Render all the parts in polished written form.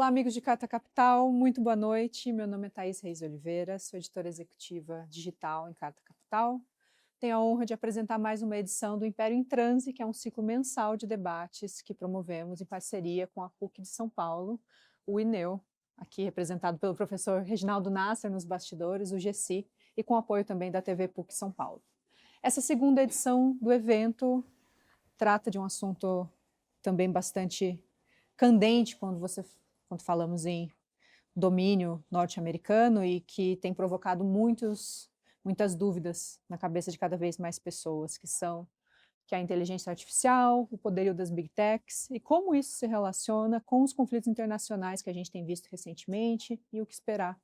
Olá, amigos de Carta Capital, muito boa noite. Meu nome é Thaís Reis Oliveira, sou editora executiva digital em Carta Capital. Tenho a honra de apresentar mais uma edição do Império em Transe, que é um ciclo mensal de debates que promovemos em parceria com a PUC de São Paulo, o INEU, aqui representado pelo professor Reginaldo Nasser nos bastidores, o GECI, e com apoio também da TV PUC São Paulo. Essa segunda edição do evento trata de um assunto também bastante candente quando falamos em domínio norte-americano e que tem provocado muitas dúvidas na cabeça de cada vez mais pessoas, que é a inteligência artificial, o poderio das big techs e como isso se relaciona com os conflitos internacionais que a gente tem visto recentemente e o que esperar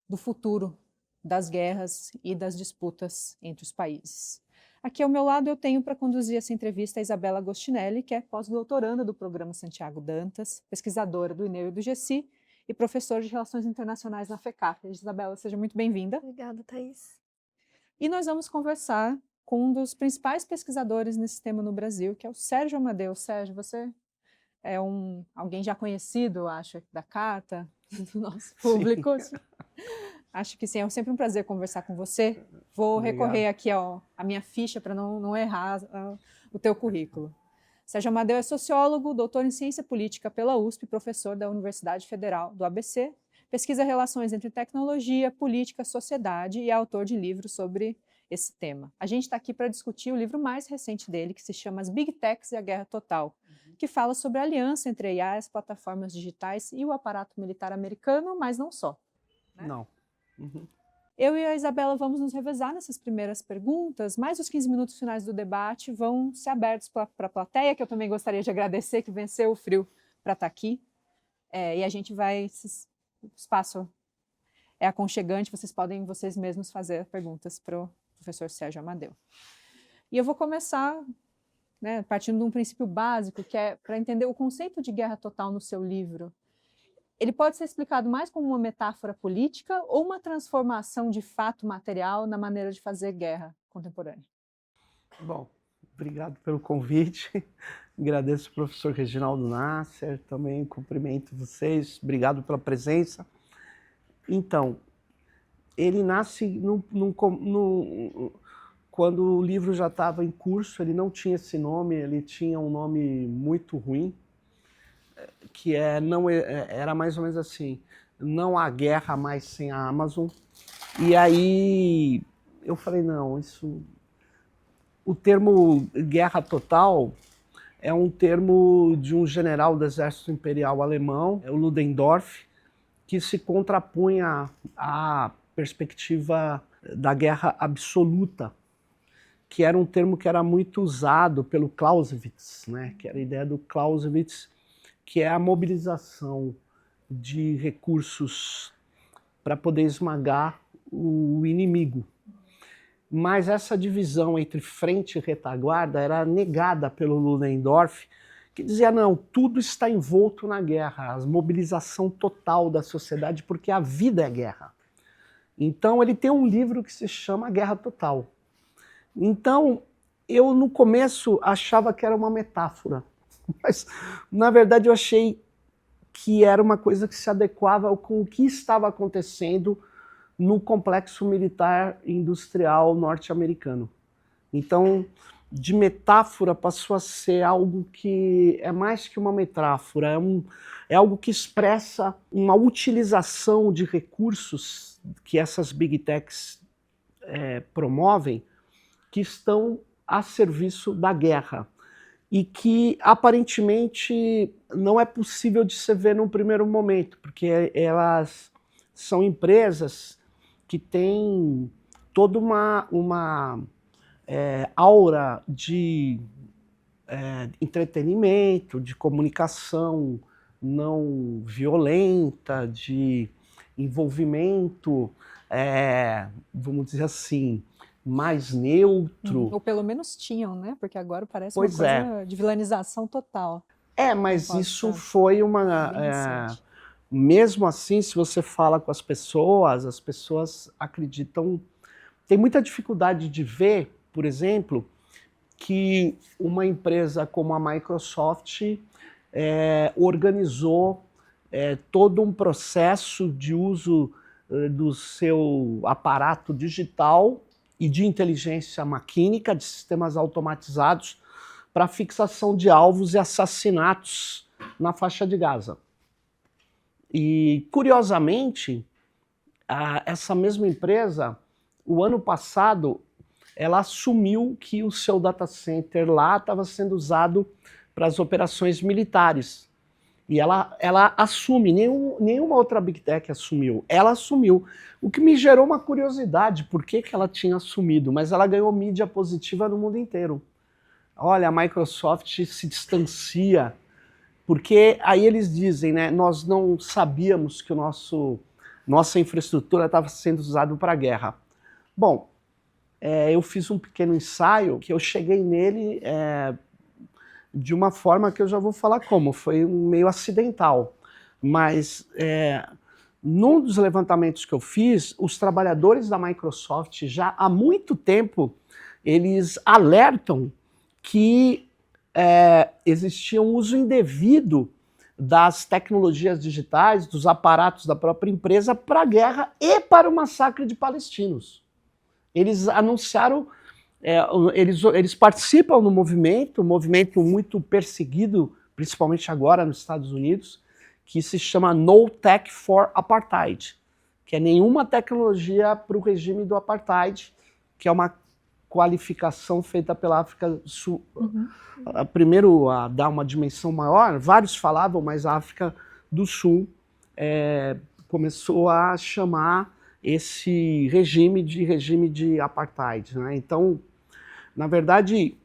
do futuro das guerras e das disputas entre os países. Aqui ao meu lado eu tenho para conduzir essa entrevista a Isabela Agostinelli, que é pós-doutoranda do Programa Santiago Dantas, pesquisadora do INEU e do GECI e professora de Relações Internacionais na FECAP. Isabela, seja muito bem-vinda. Obrigada, Thaís. E nós vamos conversar com um dos principais pesquisadores nesse tema no Brasil, que é o Sérgio Amadeu. Sérgio, você é alguém já conhecido, acho, da Carta, do nosso público. Sim. Acho que sim, é sempre um prazer conversar com você. Vou recorrer aqui à minha ficha para não errar o teu currículo. Sérgio Amadeu é sociólogo, doutor em ciência política pela USP, professor da Universidade Federal do ABC, pesquisa relações entre tecnologia, política, sociedade e é autor de livros sobre esse tema. A gente está aqui para discutir o livro mais recente dele, que se chama As Big Techs e a Guerra Total, que fala sobre a aliança entre a IA, as plataformas digitais e o aparato militar americano, mas não só. Né? Não. Uhum. Eu e a Isabela vamos nos revezar nessas primeiras perguntas, mas os 15 minutos finais do debate vão ser abertos para a plateia, que eu também gostaria de agradecer, que venceu o frio para estar aqui. E a gente vai... O espaço é aconchegante, vocês podem vocês mesmos fazer perguntas para o professor Sérgio Amadeu. E eu vou começar, né, partindo de um princípio básico, que é para entender o conceito de guerra total no seu livro. Ele pode ser explicado mais como uma metáfora política ou uma transformação de fato material na maneira de fazer guerra contemporânea? Bom, obrigado pelo convite. Agradeço ao professor Reginaldo Nasser, também cumprimento vocês. Obrigado pela presença. Então, ele nasce quando o livro já estava em curso, ele não tinha esse nome, ele tinha um nome muito ruim, que era mais ou menos assim: não há guerra mais sem a Amazon. E aí eu falei, não, o termo guerra total é um termo de um general do exército imperial alemão, o Ludendorff, que se contrapunha à perspectiva da guerra absoluta, que era um termo que era muito usado pelo Clausewitz, né? Que era a ideia do Clausewitz, que é a mobilização de recursos para poder esmagar o inimigo. Mas essa divisão entre frente e retaguarda era negada pelo Ludendorff, que dizia, não, tudo está envolto na guerra, a mobilização total da sociedade, porque a vida é guerra. Então ele tem um livro que se chama Guerra Total. Então eu no começo achava que era uma metáfora, mas na verdade eu achei que era uma coisa que se adequava com o que estava acontecendo no complexo militar industrial norte-americano. Então, de metáfora passou a ser algo que é mais que uma metáfora, é algo que expressa uma utilização de recursos que essas big techs promovem, que estão a serviço da guerra e que aparentemente não é possível de se ver num primeiro momento, porque elas são empresas que têm toda uma aura de entretenimento, de comunicação não violenta, de envolvimento, vamos dizer assim, mais neutro. Ou pelo menos tinham, né? Porque agora parece uma coisa de vilanização total. Mas isso foi mesmo assim, se você fala com as pessoas acreditam... Tem muita dificuldade de ver, por exemplo, que uma empresa como a Microsoft organizou todo um processo de uso do seu aparato digital e de inteligência maquínica, de sistemas automatizados, para fixação de alvos e assassinatos na faixa de Gaza. E, curiosamente, essa mesma empresa, o ano passado, ela assumiu que o seu data center lá estava sendo usado para as operações militares. E ela assume, nenhuma outra Big Tech assumiu. Ela assumiu, o que me gerou uma curiosidade, por que ela tinha assumido, mas ela ganhou mídia positiva no mundo inteiro. Olha, a Microsoft se distancia, porque aí eles dizem, né, nós não sabíamos que nossa infraestrutura estava sendo usada para a guerra. Bom, eu fiz um pequeno ensaio, que eu cheguei nele de uma forma que eu já vou falar como, foi meio acidental, mas num dos levantamentos que eu fiz, os trabalhadores da Microsoft já há muito tempo, eles alertam que existia um uso indevido das tecnologias digitais, dos aparatos da própria empresa para a guerra e para o massacre de palestinos. Eles anunciaram, eles participam no movimento, um movimento muito perseguido, principalmente agora nos Estados Unidos, que se chama No Tech for Apartheid, que é nenhuma tecnologia para o regime do apartheid, que é uma qualificação feita pela África do Sul. Primeiro, a dar uma dimensão maior, vários falavam, mas a África do Sul começou a chamar esse regime de apartheid, né? Então, na verdade,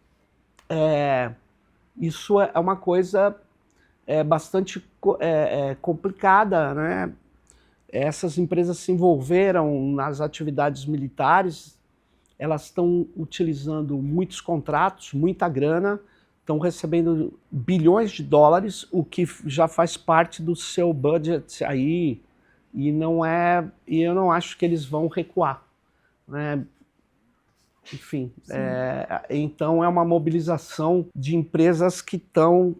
isso é uma coisa bastante complicada, né? Essas empresas se envolveram nas atividades militares, elas estão utilizando muitos contratos, muita grana, estão recebendo bilhões de dólares, o que já faz parte do seu budget aí, e eu não acho que eles vão recuar, né? Enfim, então é uma mobilização de empresas que estão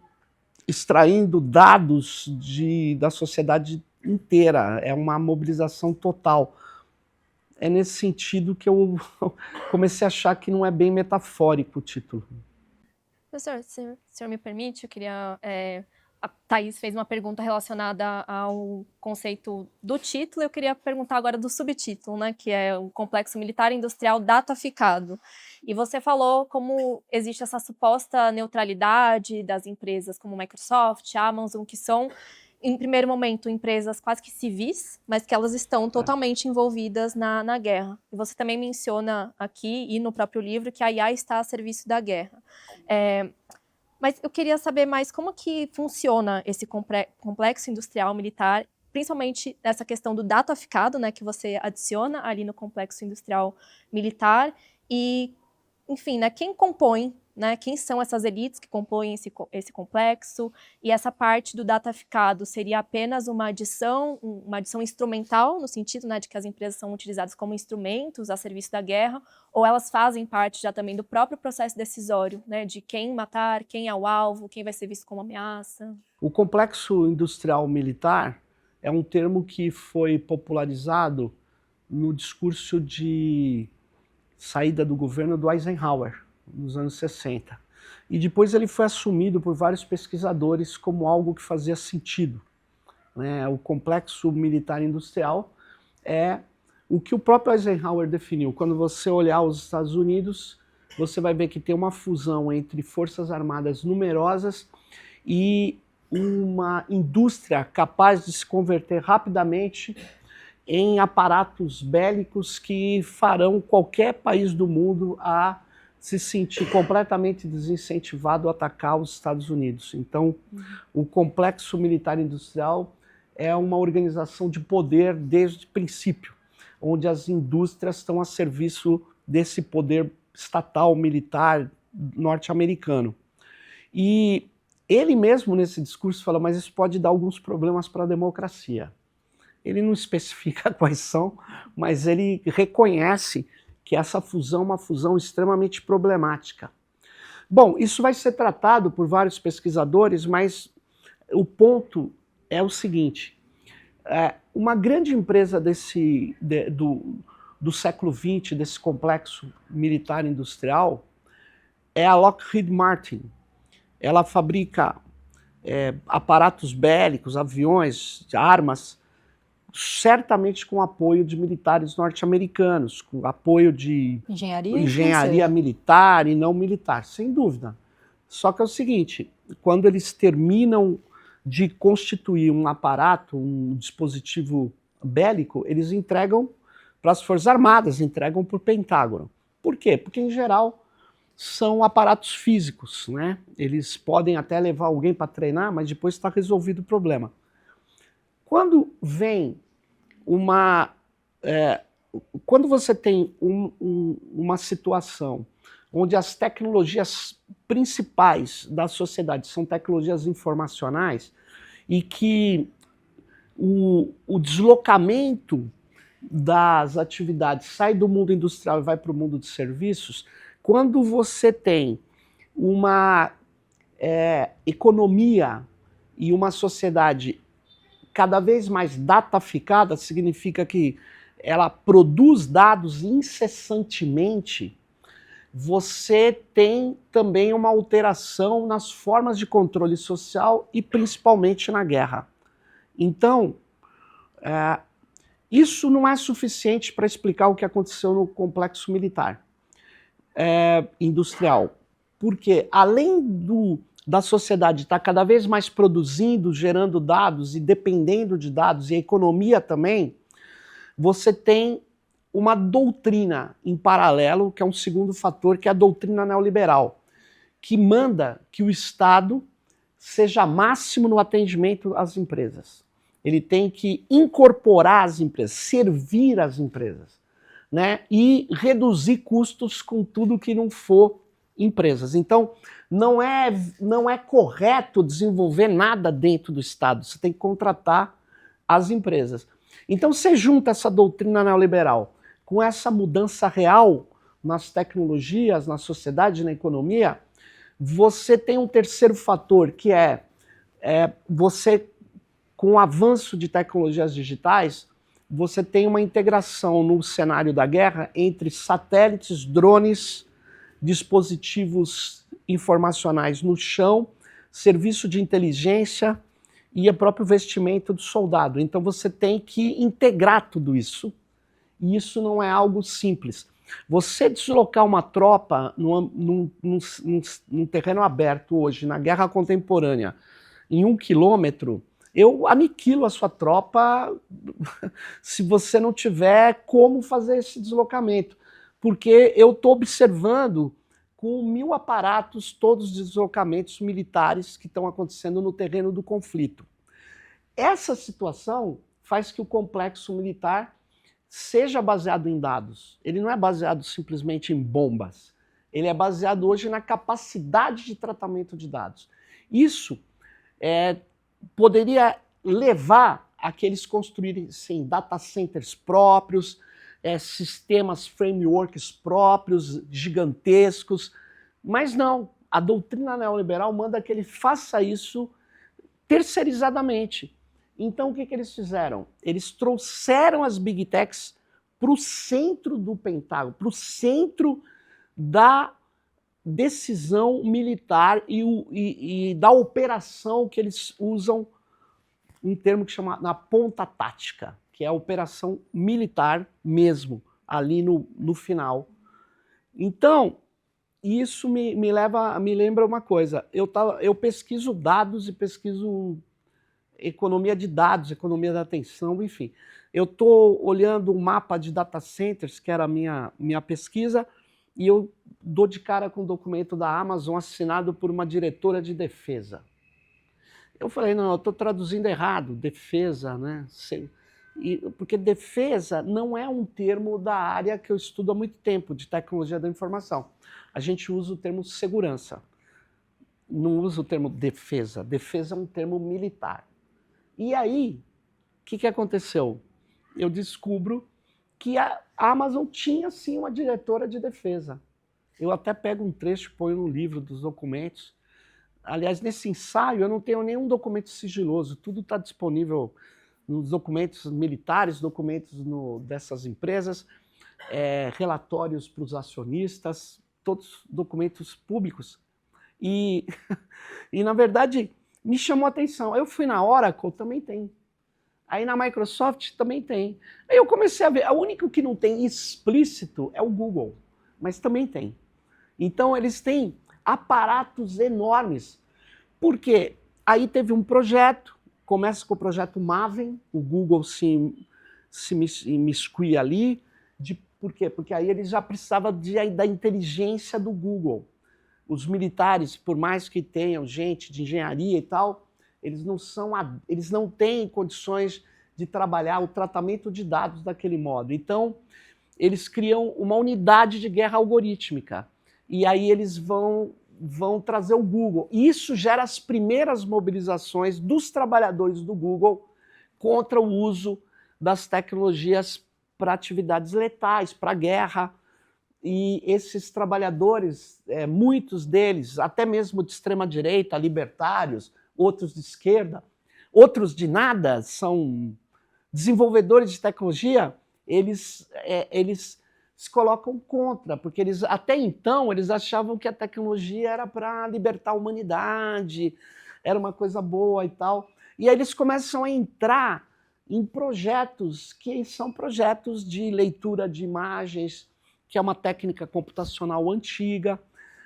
extraindo dados da sociedade inteira, é uma mobilização total. É nesse sentido que eu comecei a achar que não é bem metafórico o título. Professor, se o senhor me permite, eu queria... a Thaís fez uma pergunta relacionada ao conceito do título, eu queria perguntar agora do subtítulo, né, que é o Complexo Militar Industrial Dataficado. E você falou como existe essa suposta neutralidade das empresas como Microsoft, Amazon, que são, em primeiro momento, empresas quase que civis, mas que elas estão totalmente envolvidas na guerra. E você também menciona aqui, e no próprio livro, que a IA está a serviço da guerra. Mas eu queria saber mais como que funciona esse complexo industrial militar, principalmente nessa questão do dataficado, né, que você adiciona ali no complexo industrial militar, e, enfim, né, quem compõe, né, quem são essas elites que compõem esse complexo, e essa parte do dataficado seria apenas uma adição instrumental, no sentido, né, de que as empresas são utilizadas como instrumentos a serviço da guerra, ou elas fazem parte já também do próprio processo decisório, né, de quem matar, quem é o alvo, quem vai ser visto como ameaça? O complexo industrial militar é um termo que foi popularizado no discurso de saída do governo do Eisenhower, nos anos 60. E depois ele foi assumido por vários pesquisadores como algo que fazia sentido, né? O complexo militar industrial é o que o próprio Eisenhower definiu. Quando você olhar os Estados Unidos, você vai ver que tem uma fusão entre forças armadas numerosas e uma indústria capaz de se converter rapidamente em aparatos bélicos que farão qualquer país do mundo a se sentir completamente desincentivado a atacar os Estados Unidos. Então, o complexo militar industrial é uma organização de poder desde o princípio, onde as indústrias estão a serviço desse poder estatal militar norte-americano. E ele mesmo, nesse discurso, fala, mas isso pode dar alguns problemas para a democracia. Ele não especifica quais são, mas ele reconhece que essa fusão é uma fusão extremamente problemática. Bom, isso vai ser tratado por vários pesquisadores, mas o ponto é o seguinte, uma grande empresa do século XX, desse complexo militar industrial, é a Lockheed Martin. Ela fabrica aparatos bélicos, aviões, armas, certamente com apoio de militares norte-americanos, com apoio de engenharia militar e não militar, sem dúvida. Só que é o seguinte, quando eles terminam de constituir um aparato, um dispositivo bélico, eles entregam para as Forças Armadas, entregam para o Pentágono. Por quê? Porque, em geral, são aparatos físicos, né? Eles podem até levar alguém para treinar, mas depois está resolvido o problema. Quando vem quando você tem uma situação onde as tecnologias principais da sociedade são tecnologias informacionais e que o deslocamento das atividades sai do mundo industrial e vai para o mundo de serviços, quando você tem uma economia e uma sociedade cada vez mais dataficada, significa que ela produz dados incessantemente, você tem também uma alteração nas formas de controle social e principalmente na guerra. Então, isso não é suficiente para explicar o que aconteceu no complexo militar industrial, porque além da sociedade estar cada vez mais produzindo, gerando dados e dependendo de dados, e a economia também, você tem uma doutrina em paralelo, que é um segundo fator, que é a doutrina neoliberal, que manda que o Estado seja máximo no atendimento às empresas. Ele tem que incorporar as empresas, servir as empresas, né? E reduzir custos com tudo que não for empresas. Então, não é correto desenvolver nada dentro do Estado, você tem que contratar as empresas. Então você junta essa doutrina neoliberal com essa mudança real nas tecnologias, na sociedade, na economia, você tem um terceiro fator, que você, com o avanço de tecnologias digitais, você tem uma integração no cenário da guerra entre satélites, drones, dispositivos informacionais no chão, serviço de inteligência e o próprio vestimento do soldado. Então você tem que integrar tudo isso, e isso não é algo simples. Você deslocar uma tropa num terreno aberto hoje, na guerra contemporânea, em 1 quilômetro, eu aniquilo a sua tropa se você não tiver como fazer esse deslocamento. Porque eu estou observando com 1000 aparatos todos os deslocamentos militares que estão acontecendo no terreno do conflito. Essa situação faz que o complexo militar seja baseado em dados. Ele não é baseado simplesmente em bombas. Ele é baseado hoje na capacidade de tratamento de dados. Isso poderia levar a que eles construírem data centers próprios, sistemas, frameworks próprios, gigantescos, mas não. A doutrina neoliberal manda que ele faça isso terceirizadamente. Então o que eles fizeram? Eles trouxeram as Big Techs para o centro do Pentágono, para o centro da decisão militar e da operação, que eles usam um termo que chama na ponta tática, que é a operação militar mesmo, ali no final. Então, isso me lembra uma coisa. Eu pesquiso dados e pesquiso economia de dados, economia da atenção, enfim. Eu estou olhando um mapa de data centers, que era a minha pesquisa, e eu dou de cara com um documento da Amazon assinado por uma diretora de defesa. Eu falei, não, eu estou traduzindo errado, defesa, né? Porque defesa não é um termo da área que eu estudo há muito tempo, de tecnologia da informação. A gente usa o termo segurança, não usa o termo defesa. Defesa é um termo militar. E aí, o que aconteceu? Eu descubro que a Amazon tinha sim uma diretora de defesa. Eu até pego um trecho e ponho no livro dos documentos. aliás, nesse ensaio eu não tenho nenhum documento sigiloso, tudo está disponível nos documentos militares, documentos dessas empresas, relatórios para os acionistas, todos documentos públicos. E, e, na verdade, me chamou a atenção. Eu fui na Oracle, também tem. Aí na Microsoft também tem. Aí eu comecei a ver, o único que não tem explícito é o Google, mas também tem. Então eles têm aparatos enormes. Por quê? Aí teve um projeto, começa com o projeto Maven, o Google se imiscui ali. Por quê? Porque aí eles já precisavam da inteligência do Google. Os militares, por mais que tenham gente de engenharia e tal, eles não têm condições de trabalhar o tratamento de dados daquele modo. Então, eles criam uma unidade de guerra algorítmica. E aí eles vão trazer o Google. E isso gera as primeiras mobilizações dos trabalhadores do Google contra o uso das tecnologias para atividades letais, para guerra. E esses trabalhadores, muitos deles, até mesmo de extrema-direita, libertários, outros de esquerda, outros de nada, são desenvolvedores de tecnologia, eles se colocam contra, porque até então eles achavam que a tecnologia era para libertar a humanidade, era uma coisa boa e tal. E aí eles começam a entrar em projetos que são projetos de leitura de imagens, que é uma técnica computacional antiga,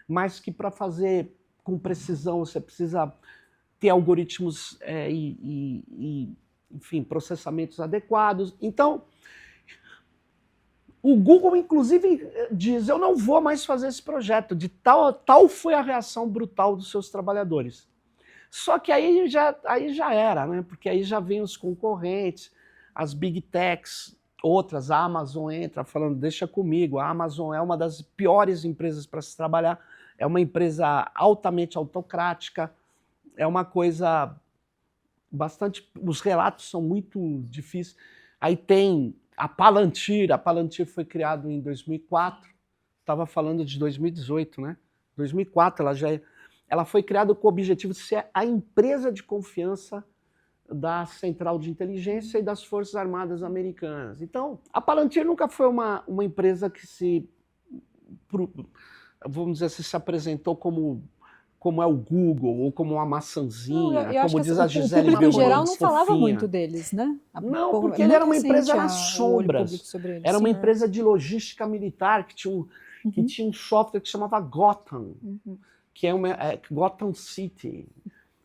mas que para fazer com precisão você precisa ter algoritmos enfim, processamentos adequados. Então, o Google, inclusive, diz, eu não vou mais fazer esse projeto, de tal foi a reação brutal dos seus trabalhadores. Só que aí já era, né? Porque aí já vem os concorrentes, as big techs, outras, a Amazon entra falando, deixa comigo, a Amazon é uma das piores empresas para se trabalhar, é uma empresa altamente autocrática, é uma coisa bastante... Os relatos são muito difíceis. Aí tem a Palantir foi criada em 2004, estava falando de 2018, né? 2004 ela foi criada com o objetivo de ser a empresa de confiança da Central de Inteligência e das Forças Armadas Americanas. Então, a Palantir nunca foi uma empresa que vamos dizer assim, se apresentou como é o Google, ou como uma maçãzinha, eu como diz a Gisele Belmonte. O público em geral não falava fofinha. muito deles, né? Não, porque ele era uma empresa nas sombras. Era uma empresa de logística militar que tinha um software que chamava Gotham, que é Gotham City.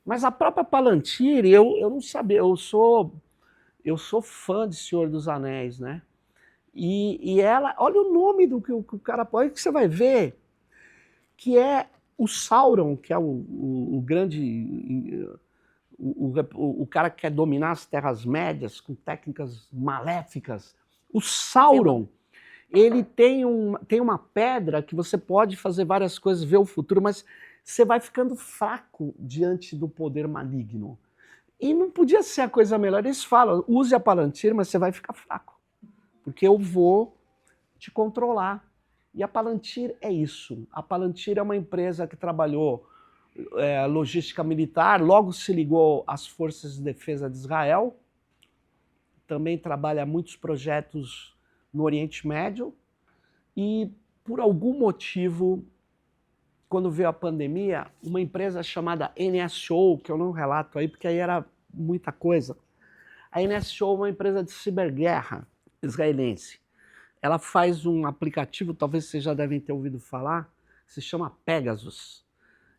Mas a própria Palantir, eu não sabia, eu sou fã de Senhor dos Anéis, né? E ela, olha o nome do que o cara pode, que você vai ver, que é o Sauron, que é o grande, o cara que quer dominar as Terras-médias com técnicas maléficas. O Sauron, ele tem uma pedra que você pode fazer várias coisas, ver o futuro, mas você vai ficando fraco diante do poder maligno. E não podia ser a coisa melhor. Eles falam, use a Palantir, mas você vai ficar fraco, porque eu vou te controlar. E a Palantir é isso. A Palantir é uma empresa que trabalhou logística militar, logo se ligou às Forças de Defesa de Israel, também trabalha muitos projetos no Oriente Médio, e por algum motivo, quando veio a pandemia, uma empresa chamada NSO, que eu não relato aí, porque aí era muita coisa. A NSO é uma empresa de ciberguerra israelense. Ela faz um aplicativo, talvez vocês já devem ter ouvido falar, que se chama Pegasus.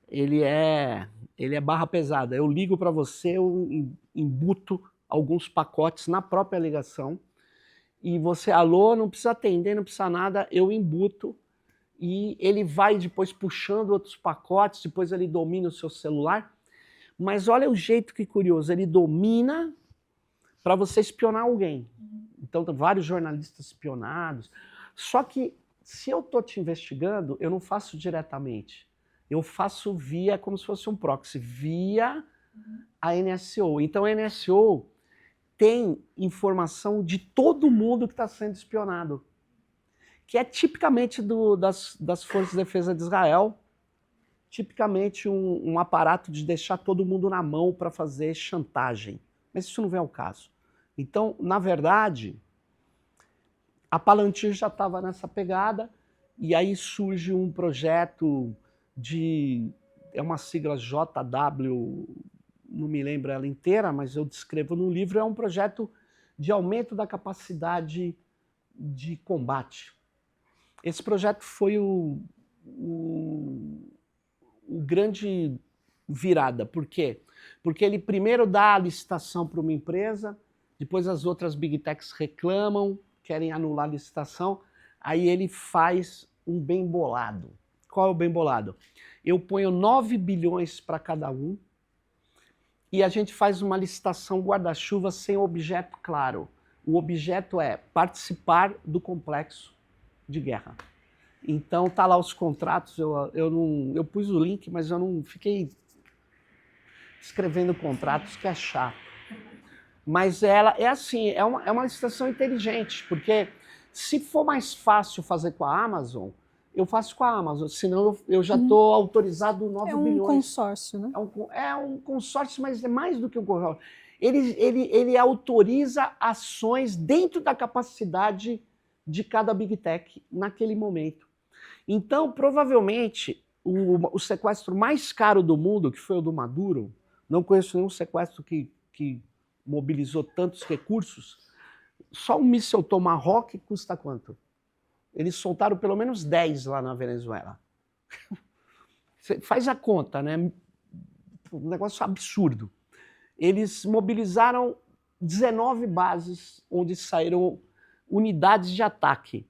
Ele é barra pesada. Eu ligo para você, eu embuto alguns pacotes na própria ligação, e você, alô, não precisa atender, não precisa nada, eu embuto, e ele vai depois puxando outros pacotes, depois ele domina o seu celular. Mas olha o jeito que curioso, ele domina para você espionar alguém. Então, tem vários jornalistas espionados. Só que, se eu estou te investigando, eu não faço diretamente. Eu faço via, como se fosse um proxy, via a NSO. Então, a NSO tem informação de todo mundo que está sendo espionado, que é tipicamente das Forças de Defesa de Israel, tipicamente um aparato de deixar todo mundo na mão para fazer chantagem. Mas isso não vem ao caso. Então, na verdade, a Palantir já estava nessa pegada, e aí surge um projeto é uma sigla JW, não me lembro ela inteira, mas eu descrevo no livro, é um projeto de aumento da capacidade de combate. Esse projeto foi o grande virada. Por quê? Porque ele primeiro dá a licitação para uma empresa, depois as outras Big Techs reclamam, querem anular a licitação, aí ele faz um bem bolado. Qual é o bem bolado? Eu ponho 9 bilhões para cada um e a gente faz uma licitação guarda-chuva sem objeto claro. O objeto é participar do complexo de guerra. Então tá lá os contratos, eu pus o link, mas eu não fiquei escrevendo contratos, que é chato. Mas ela é assim, é uma licitação inteligente, porque se for mais fácil fazer com a Amazon, eu faço com a Amazon, senão eu já estou autorizado 9 bilhões. É um consórcio, né? É um consórcio, mas é mais do que um consórcio. Ele autoriza ações dentro da capacidade de cada Big Tech naquele momento. Então, provavelmente, o sequestro mais caro do mundo, que foi o do Maduro, não conheço nenhum sequestro que mobilizou tantos recursos, só um míssil Tomahawk custa quanto? Eles soltaram pelo menos 10 lá na Venezuela. Você faz a conta, né? Um negócio absurdo. Eles mobilizaram 19 bases onde saíram unidades de ataque.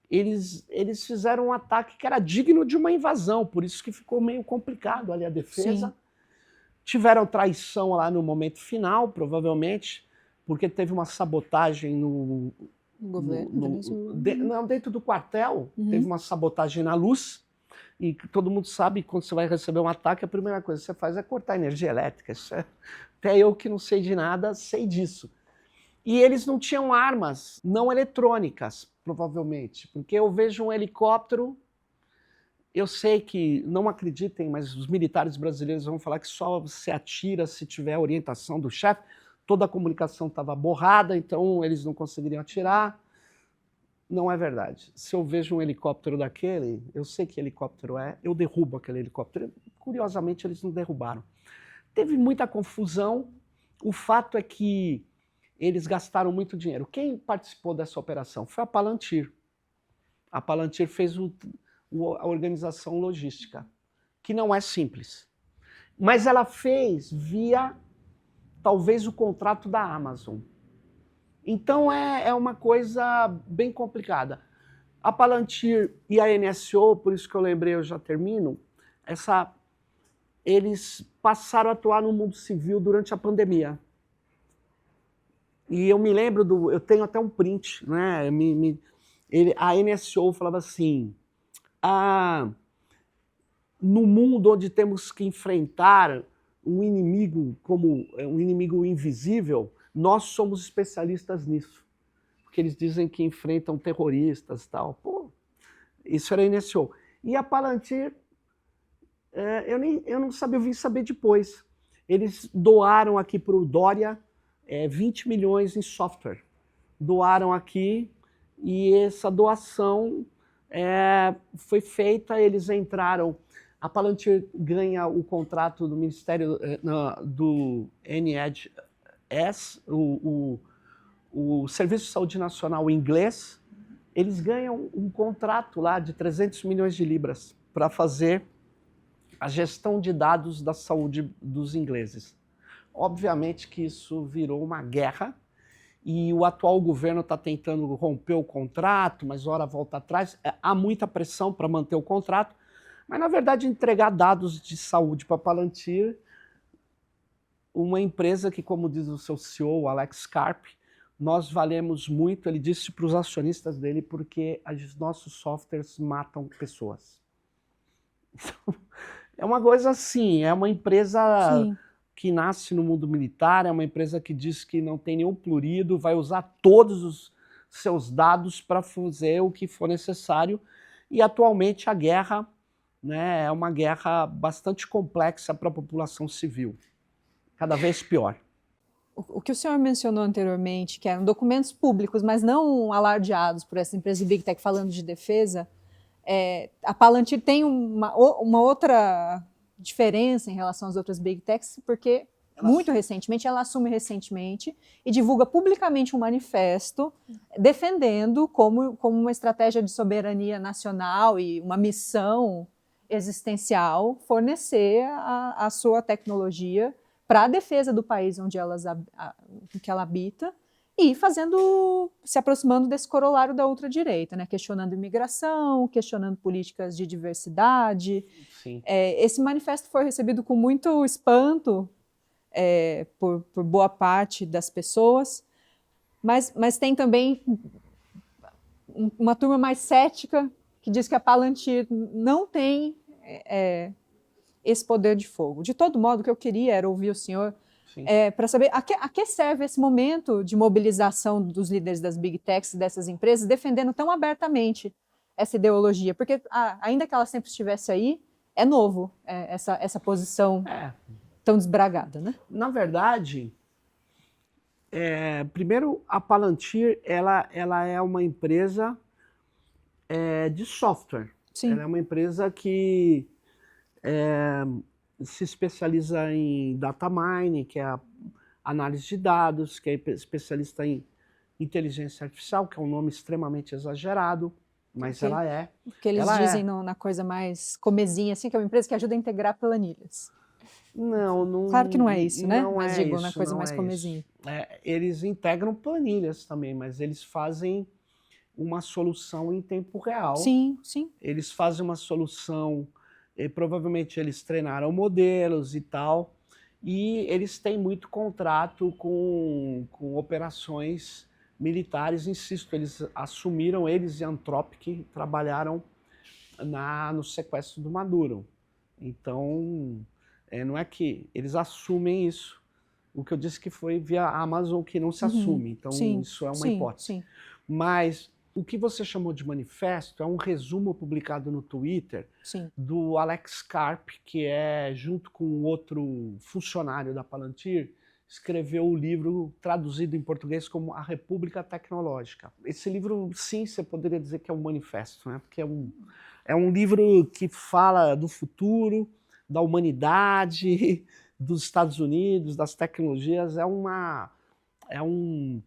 Eles fizeram um ataque que era digno de uma invasão, por isso que ficou meio complicado ali a defesa. Sim. Tiveram traição lá no momento final, provavelmente, porque teve uma sabotagem no governo. Não, dentro do quartel, teve uma sabotagem na luz, e todo mundo sabe que quando você vai receber um ataque, a primeira coisa que você faz é cortar energia elétrica. Até eu que não sei de nada, sei disso. E eles não tinham armas não eletrônicas, provavelmente, porque eu vejo um helicóptero, eu sei que, não acreditem, mas os militares brasileiros vão falar que só se atira se tiver orientação do chefe, toda a comunicação estava borrada, então eles não conseguiriam atirar. Não é verdade. Se eu vejo um helicóptero daquele, eu sei que helicóptero é, eu derrubo aquele helicóptero. Curiosamente, eles não derrubaram. Teve muita confusão, o fato é que eles gastaram muito dinheiro. Quem participou dessa operação? Foi a Palantir. A Palantir fez a organização logística, que não é simples. Mas ela fez via, talvez, o contrato da Amazon. Então é uma coisa bem complicada. A Palantir e a NSO, por isso que eu lembrei, eu já termino, eles passaram a atuar no mundo civil durante a pandemia. E eu me lembro eu tenho até um print, né? A NSO falava assim, no mundo onde temos que enfrentar um inimigo como um inimigo invisível, nós somos especialistas nisso. Porque eles dizem que enfrentam terroristas e tal. Pô, isso era a NSO. E a Palantir, eu não sabia, eu vim saber depois. Eles doaram aqui para o Dória 20 milhões em software. Doaram aqui e essa doação foi feita, eles entraram. A Palantir ganha o contrato do Ministério do NHS, o Serviço de Saúde Nacional inglês, eles ganham um contrato lá de 300 milhões de libras para fazer a gestão de dados da saúde dos ingleses. Obviamente que isso virou uma guerra e o atual governo está tentando romper o contrato, mas ora volta atrás. Há muita pressão para manter o contrato, mas na verdade entregar dados de saúde para a Palantir, uma empresa que, como diz o seu CEO, Alex Karp, nós valemos muito, ele disse para os acionistas dele, porque os nossos softwares matam pessoas. Então, é uma coisa assim, é uma empresa... Sim. Que nasce no mundo militar, é uma empresa que diz que não tem nenhum plurido, vai usar todos os seus dados para fazer o que for necessário, e atualmente a guerra né? É uma guerra bastante complexa para a população civil, cada vez pior. O que o senhor mencionou anteriormente, que eram documentos públicos, mas não alardeados por essa empresa de Big Tech falando de defesa, a Palantir tem uma outra diferença em relação às outras Big Techs, porque ela assume recentemente e divulga publicamente um manifesto defendendo como uma estratégia de soberania nacional e uma missão existencial fornecer a sua tecnologia para a defesa do país onde que ela habita e se aproximando desse corolário da ultradireita, né? Questionando imigração, questionando políticas de diversidade. Sim. Esse manifesto foi recebido com muito espanto por boa parte das pessoas, mas tem também uma turma mais cética que diz que a Palantir não tem esse poder de fogo. De todo modo, o que eu queria era ouvir o senhor para saber a que serve esse momento de mobilização dos líderes das Big Techs, dessas empresas, defendendo tão abertamente essa ideologia, porque ainda que ela sempre estivesse aí, é novo essa posição tão desbragada, né? Na verdade, primeiro, a Palantir ela é uma empresa de software. Sim. Ela é uma empresa que se especializa em data mining, que é a análise de dados, que é especialista em inteligência artificial, que é um nome extremamente exagerado, mas ela é. O que eles dizem na coisa mais comezinha, assim, que é uma empresa que ajuda a integrar planilhas. Não. Claro que não é isso, né? Não mas digo, na coisa não mais comezinha. Eles integram planilhas também, mas eles fazem uma solução em tempo real. Sim. Eles fazem uma solução, provavelmente eles treinaram modelos e tal, e eles têm muito contrato com operações militares, insisto, eles e Anthropic trabalharam no sequestro do Maduro. Então, não é que eles assumem isso. O que eu disse que foi via Amazon que não se assume. Então, isso é uma hipótese. Sim. Mas o que você chamou de manifesto é um resumo publicado no Twitter do Alex Karp, que junto com outro funcionário da Palantir, escreveu o livro traduzido em português como A República Tecnológica. Esse livro, sim, você poderia dizer que é um manifesto, né? Porque é um livro que fala do futuro, da humanidade, dos Estados Unidos, das tecnologias. É um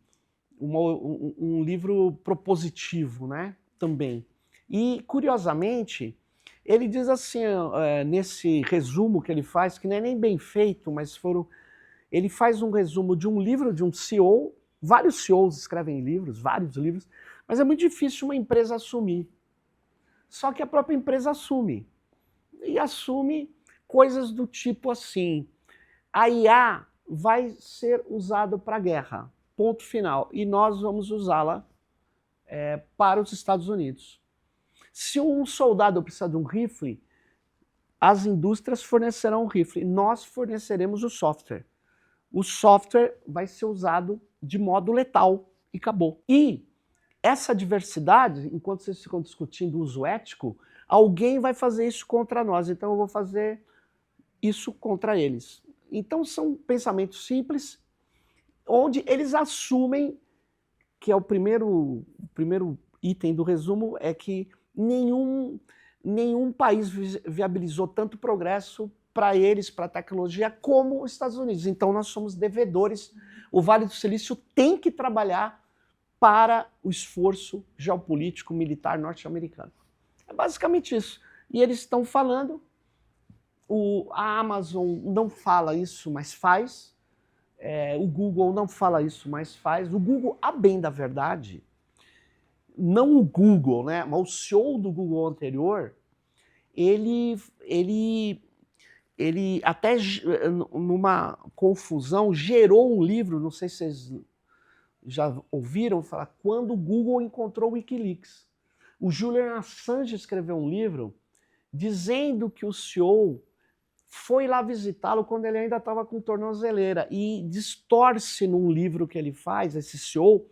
livro propositivo, né? Também. E, curiosamente, ele diz assim, nesse resumo que ele faz, que não é nem bem feito, mas ele faz um resumo de um livro de um CEO, vários CEOs escrevem livros, vários livros, mas é muito difícil uma empresa assumir. Só que a própria empresa assume. E assume coisas do tipo assim, a IA vai ser usada para a guerra, ponto final, e nós vamos usá-la para os Estados Unidos. Se um soldado precisar de um rifle, as indústrias fornecerão o rifle, nós forneceremos o software. O software vai ser usado de modo letal e acabou. E essa diversidade, enquanto vocês ficam discutindo o uso ético, alguém vai fazer isso contra nós, então eu vou fazer isso contra eles. Então são pensamentos simples, onde eles assumem que o primeiro item do resumo é que nenhum país viabilizou tanto progresso para eles, para a tecnologia, como os Estados Unidos. Então nós somos devedores. O Vale do Silício tem que trabalhar para o esforço geopolítico militar norte-americano. É basicamente isso. E eles estão falando, a Amazon não fala isso, mas faz. O Google não fala isso, mas faz. O Google, a bem da verdade, não o Google, né, mas o CEO do Google anterior, ele até numa confusão gerou um livro, não sei se vocês já ouviram falar, quando o Google encontrou o Wikileaks. O Julian Assange escreveu um livro dizendo que o CEO foi lá visitá-lo quando ele ainda estava com tornozeleira e distorce num livro que ele faz, esse CEO,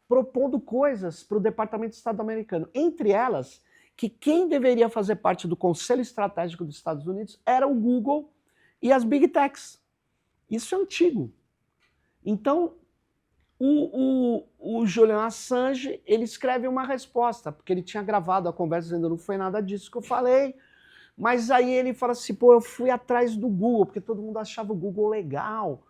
propondo coisas para o Departamento de Estado americano. Entre elas, que quem deveria fazer parte do Conselho Estratégico dos Estados Unidos era o Google e as Big Techs. Isso é antigo. Então, o Julian Assange, ele escreve uma resposta, porque ele tinha gravado a conversa dizendo não foi nada disso que eu falei, mas aí ele fala assim, pô, eu fui atrás do Google, porque todo mundo achava o Google legal.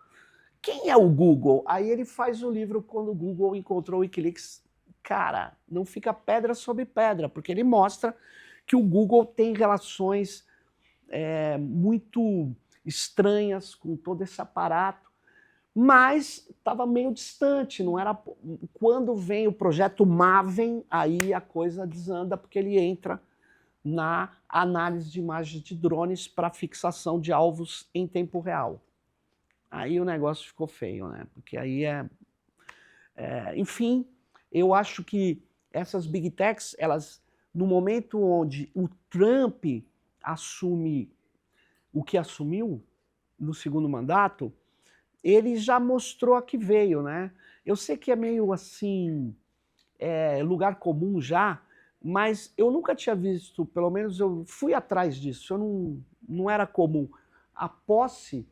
Quem é o Google? Aí ele faz o livro Quando o Google Encontrou o Wikileaks. Cara, não fica pedra sobre pedra, porque ele mostra que o Google tem relações muito estranhas com todo esse aparato, mas estava meio distante, não era. Quando vem o projeto Maven, aí a coisa desanda, porque ele entra na análise de imagens de drones para fixação de alvos em tempo real. Aí o negócio ficou feio, né? Porque aí enfim, eu acho que essas Big Techs, elas, no momento onde o Trump assume o que assumiu no segundo mandato, ele já mostrou a que veio, né? Eu sei que é meio assim, lugar comum já, mas eu nunca tinha visto, pelo menos eu fui atrás disso, não era comum. A posse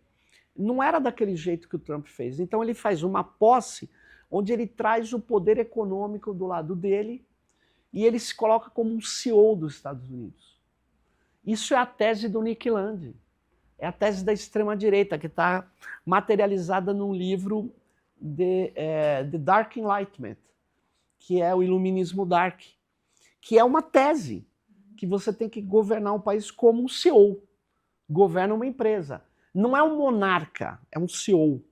não era daquele jeito que o Trump fez. Então ele faz uma posse onde ele traz o poder econômico do lado dele e ele se coloca como um CEO dos Estados Unidos. Isso é a tese do Nick Land. É a tese da extrema-direita, que está materializada num livro de The Dark Enlightenment, que é o Iluminismo Dark, que é uma tese que você tem que governar um país como um CEO, governa uma empresa. Não é um monarca, é um CEO.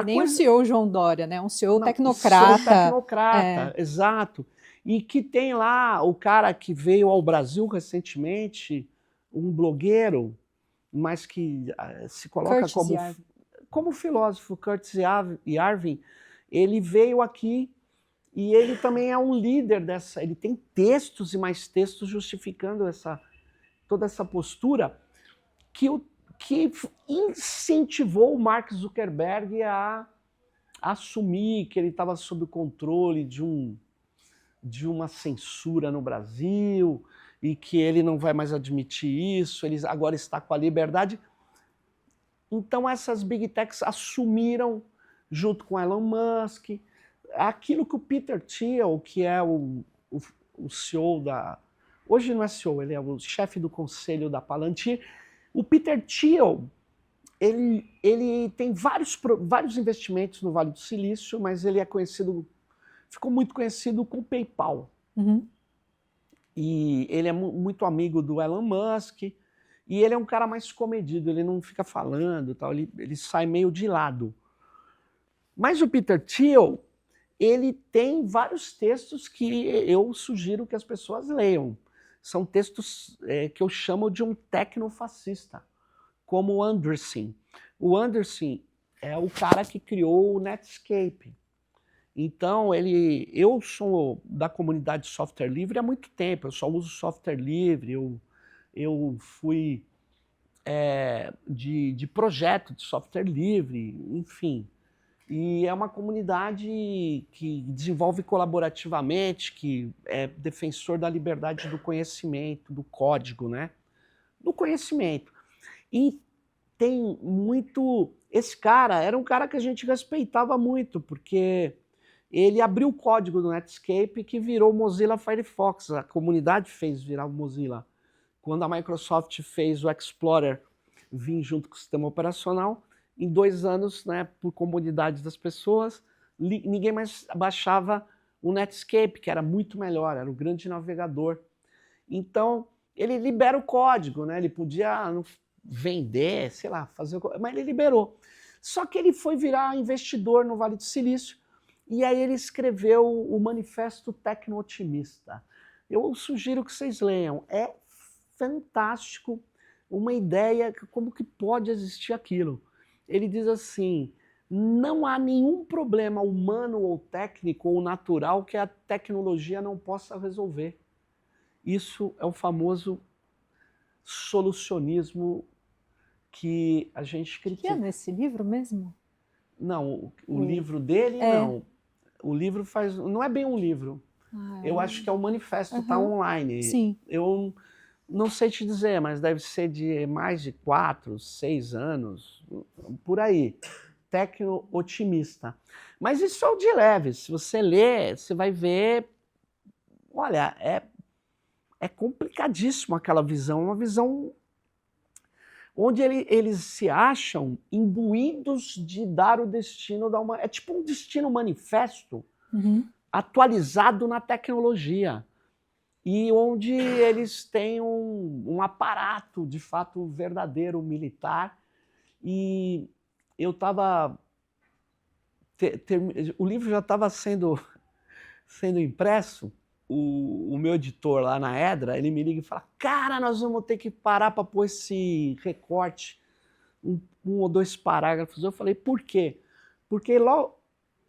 Nem o CEO João Dória, né? Um CEO tecnocrata. CEO tecnocrata, exato. E que tem lá o cara que veio ao Brasil recentemente, um blogueiro, mas que se coloca como filósofo, Curtis Yarvin. Ele veio aqui e ele também é um líder dessa. Ele tem textos e mais textos justificando toda essa postura que incentivou o Mark Zuckerberg a assumir que ele estava sob o controle de uma censura no Brasil e que ele não vai mais admitir isso, ele agora está com a liberdade. Então essas Big Techs assumiram, junto com Elon Musk, aquilo que o Peter Thiel, que é o CEO da... Hoje não é CEO, ele é o chefe do conselho da Palantir. O Peter Thiel, ele tem vários investimentos no Vale do Silício, mas ele ficou muito conhecido com o PayPal. Uhum. E ele é muito amigo do Elon Musk, e ele é um cara mais comedido, ele não fica falando, tal, ele sai meio de lado. Mas o Peter Thiel, ele tem vários textos que eu sugiro que as pessoas leiam. São textos que eu chamo de um tecnofascista, como o Andreessen. O Andreessen é o cara que criou o Netscape. Então, eu sou da comunidade de software livre há muito tempo, eu só uso software livre, eu fui de projeto de software livre, enfim. E é uma comunidade que desenvolve colaborativamente, que é defensor da liberdade do conhecimento, do código, né? Do conhecimento. E tem muito... Esse cara era um cara que a gente respeitava muito, porque ele abriu o código do Netscape que virou o Mozilla Firefox. A comunidade fez virar o Mozilla. Quando a Microsoft fez o Explorer vir junto com o sistema operacional, em 2 anos, né, por comodidade das pessoas, ninguém mais baixava o Netscape, que era muito melhor, era o grande navegador. Então, ele libera o código, né? Ele podia vender, sei lá, fazer... Mas ele liberou. Só que ele foi virar investidor no Vale do Silício, e aí ele escreveu o Manifesto Tecno-Otimista. Eu sugiro que vocês leiam. É fantástico, uma ideia, como que pode existir aquilo. Ele diz assim, não há nenhum problema humano ou técnico ou natural que a tecnologia não possa resolver. Isso é o famoso solucionismo que a gente critica. Que é nesse livro mesmo? Não, o livro dele, não. O livro faz... Não é bem um livro. Eu acho que é o manifesto, está online. Sim. Eu não sei te dizer, mas deve ser de mais de 4, 6 anos, por aí. Tecno-otimista. Mas isso é o de leve. Se você ler, você vai ver... Olha, é complicadíssimo aquela visão. Uma visão onde eles se acham imbuídos de dar o destino da humanidade. É tipo um destino manifesto atualizado na tecnologia. E onde eles têm um aparato, de fato, verdadeiro, militar. E eu estava... O livro já estava sendo impresso. O meu editor lá na Edra, ele me liga e fala: cara, nós vamos ter que parar para pôr esse recorte, um ou 2 parágrafos. Eu falei: por quê? Porque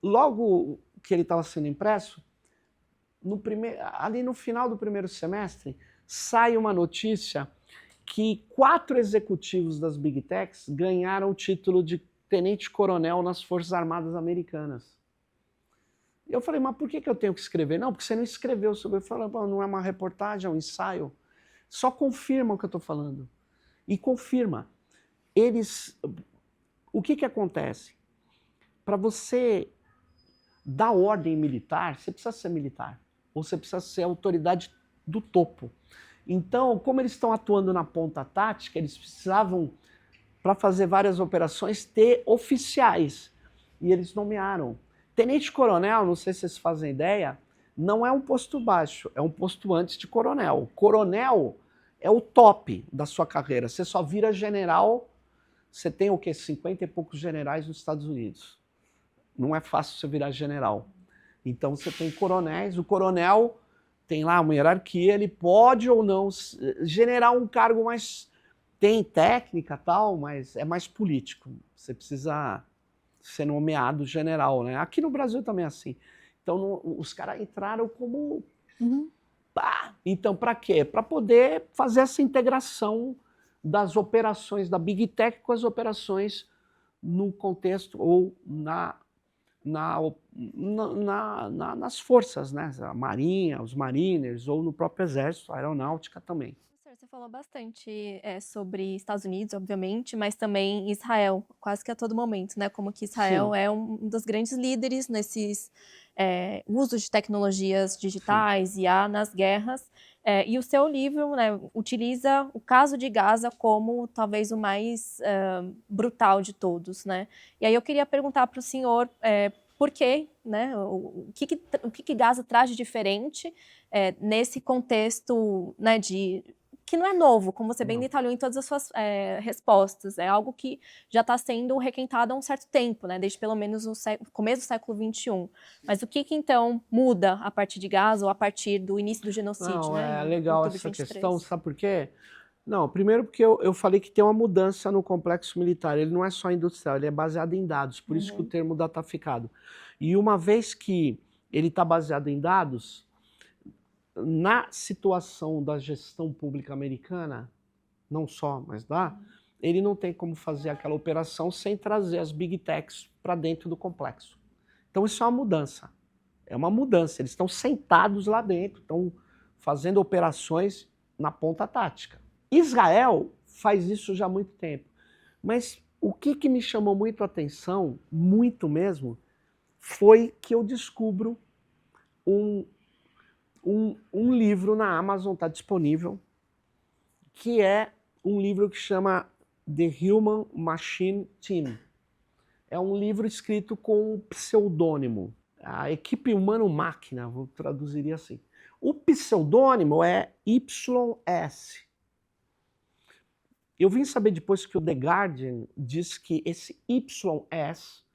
logo que ele estava sendo impresso, ali no final do primeiro semestre, sai uma notícia que 4 executivos das Big Techs ganharam o título de tenente-coronel nas Forças Armadas Americanas. Eu falei: mas por que eu tenho que escrever? Não, porque você não escreveu sobre... Eu falei: não é uma reportagem, é um ensaio. Só confirma o que eu estou falando. E confirma. O que acontece? Para você dar ordem militar, você precisa ser militar. Ou você precisa ser autoridade do topo. Então, como eles estão atuando na ponta tática, eles precisavam, para fazer várias operações, ter oficiais. E eles nomearam. Tenente-coronel, não sei se vocês fazem ideia, não é um posto baixo, é um posto antes de coronel. Coronel é o top da sua carreira. Você só vira general, você tem o quê? 50 e poucos generais nos Estados Unidos. Não é fácil você virar general. Então você tem coronéis, o coronel tem lá uma hierarquia, ele pode ou não generar um cargo mais... Tem técnica e tal, mas é mais político. Você precisa ser nomeado general, né? Aqui no Brasil também é assim. Então os caras entraram como... Pá! Então para quê? Para poder fazer essa integração das operações da Big Tech com as operações no contexto ou nas forças, né? A Marinha, os Mariners, ou no próprio Exército, a Aeronáutica também. Você falou bastante sobre Estados Unidos, obviamente, mas também Israel, quase que a todo momento, né? Como que Israel é um dos grandes líderes nesses usos de tecnologias digitais, IA, nas guerras. E o seu livro, né, utiliza o caso de Gaza como talvez o mais brutal de todos, né? E aí eu queria perguntar para o senhor por quê, né? O que Gaza traz de diferente nesse contexto, né, que não é novo, como você bem detalhou em todas as suas respostas. É algo que já está sendo requentado há um certo tempo, né? Desde pelo menos o começo do século XXI. Mas o que então muda a partir de Gaza ou a partir do início do genocídio? Não, né, é legal essa 23. questão, sabe por quê? Não, primeiro porque eu falei que tem uma mudança no complexo militar. Ele não é só industrial, ele é baseado em dados, por isso que o termo dataficado. E uma vez que ele está baseado em dados, na situação da gestão pública americana, não só, mas ele não tem como fazer aquela operação sem trazer as Big Techs para dentro do complexo. Então isso é uma mudança. É uma mudança. Eles estão sentados lá dentro, estão fazendo operações na ponta tática. Israel faz isso já há muito tempo. Mas o que me chamou muito a atenção, muito mesmo, foi que eu descubro um livro na Amazon, está disponível, que é um livro que chama The Human Machine Team. É um livro escrito com um pseudônimo, a equipe humano-máquina, vou traduzir assim. O pseudônimo é YS. Eu vim saber depois que o The Guardian diz que esse YS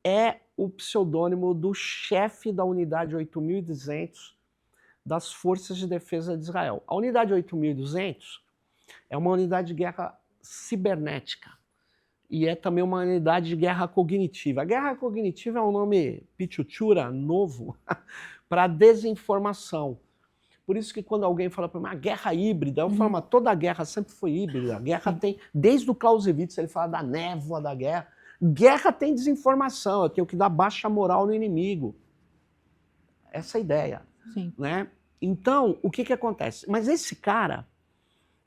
é o pseudônimo do chefe da unidade 8200 das Forças de Defesa de Israel. A unidade 8200 é uma unidade de guerra cibernética e é também uma unidade de guerra cognitiva. A guerra cognitiva é um nome pichuchura novo para desinformação. Por isso que quando alguém fala para mim, a guerra híbrida, eu falo, mas toda guerra sempre foi híbrida. A guerra tem, desde o Clausewitz, ele fala da névoa da guerra. Guerra tem desinformação, eu tenho que dar baixa moral no inimigo. Essa é a ideia. Sim. Né? Então, o que acontece? Mas esse cara,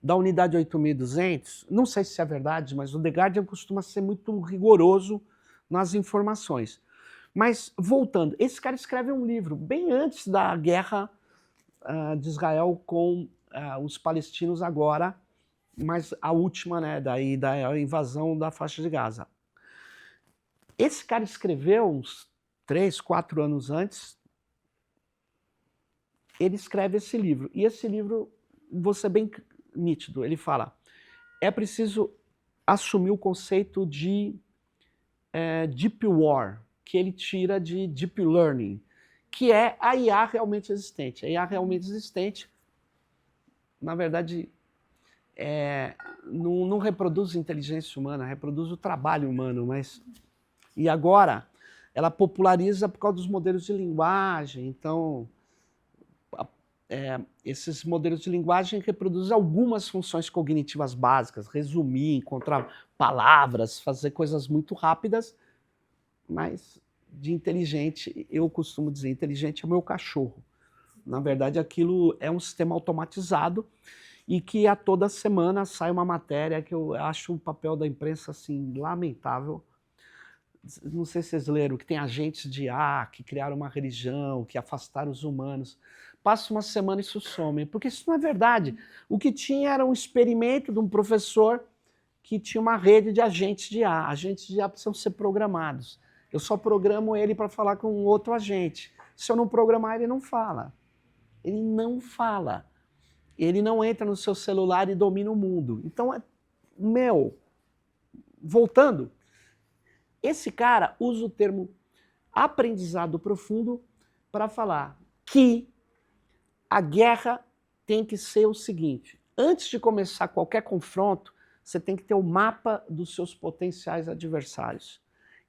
da unidade 8.200, não sei se é verdade, mas o The Guardian costuma ser muito rigoroso nas informações. Mas, voltando, esse cara escreve um livro bem antes da guerra de Israel com os palestinos agora, mas a última, né, daí da invasão da faixa de Gaza. Esse cara escreveu uns 3, 4 anos antes, ele escreve esse livro. E esse livro, vou ser bem nítido, ele fala, é preciso assumir o conceito de Deep War, que ele tira de Deep Learning, que é a IA realmente existente. A IA realmente existente, na verdade, não reproduz inteligência humana, reproduz o trabalho humano, mas... E agora, ela populariza por causa dos modelos de linguagem, então... esses modelos de linguagem reproduzem algumas funções cognitivas básicas, resumir, encontrar palavras, fazer coisas muito rápidas, mas de inteligente, eu costumo dizer, inteligente é o meu cachorro. Na verdade, aquilo é um sistema automatizado e que a toda semana sai uma matéria que eu acho um papel da imprensa assim, lamentável. Não sei se vocês leram, que tem agentes de IA que criaram uma religião, que afastaram os humanos. Passa uma semana e isso some, porque isso não é verdade. O que tinha era um experimento de um professor que tinha uma rede de agentes de IA. Agentes de IA precisam ser programados. Eu só programo ele para falar com outro agente. Se eu não programar, ele não fala. Ele não fala. Ele não entra no seu celular e domina o mundo. Então, voltando, esse cara usa o termo aprendizado profundo para falar que a guerra tem que ser o seguinte, antes de começar qualquer confronto, você tem que ter o mapa dos seus potenciais adversários.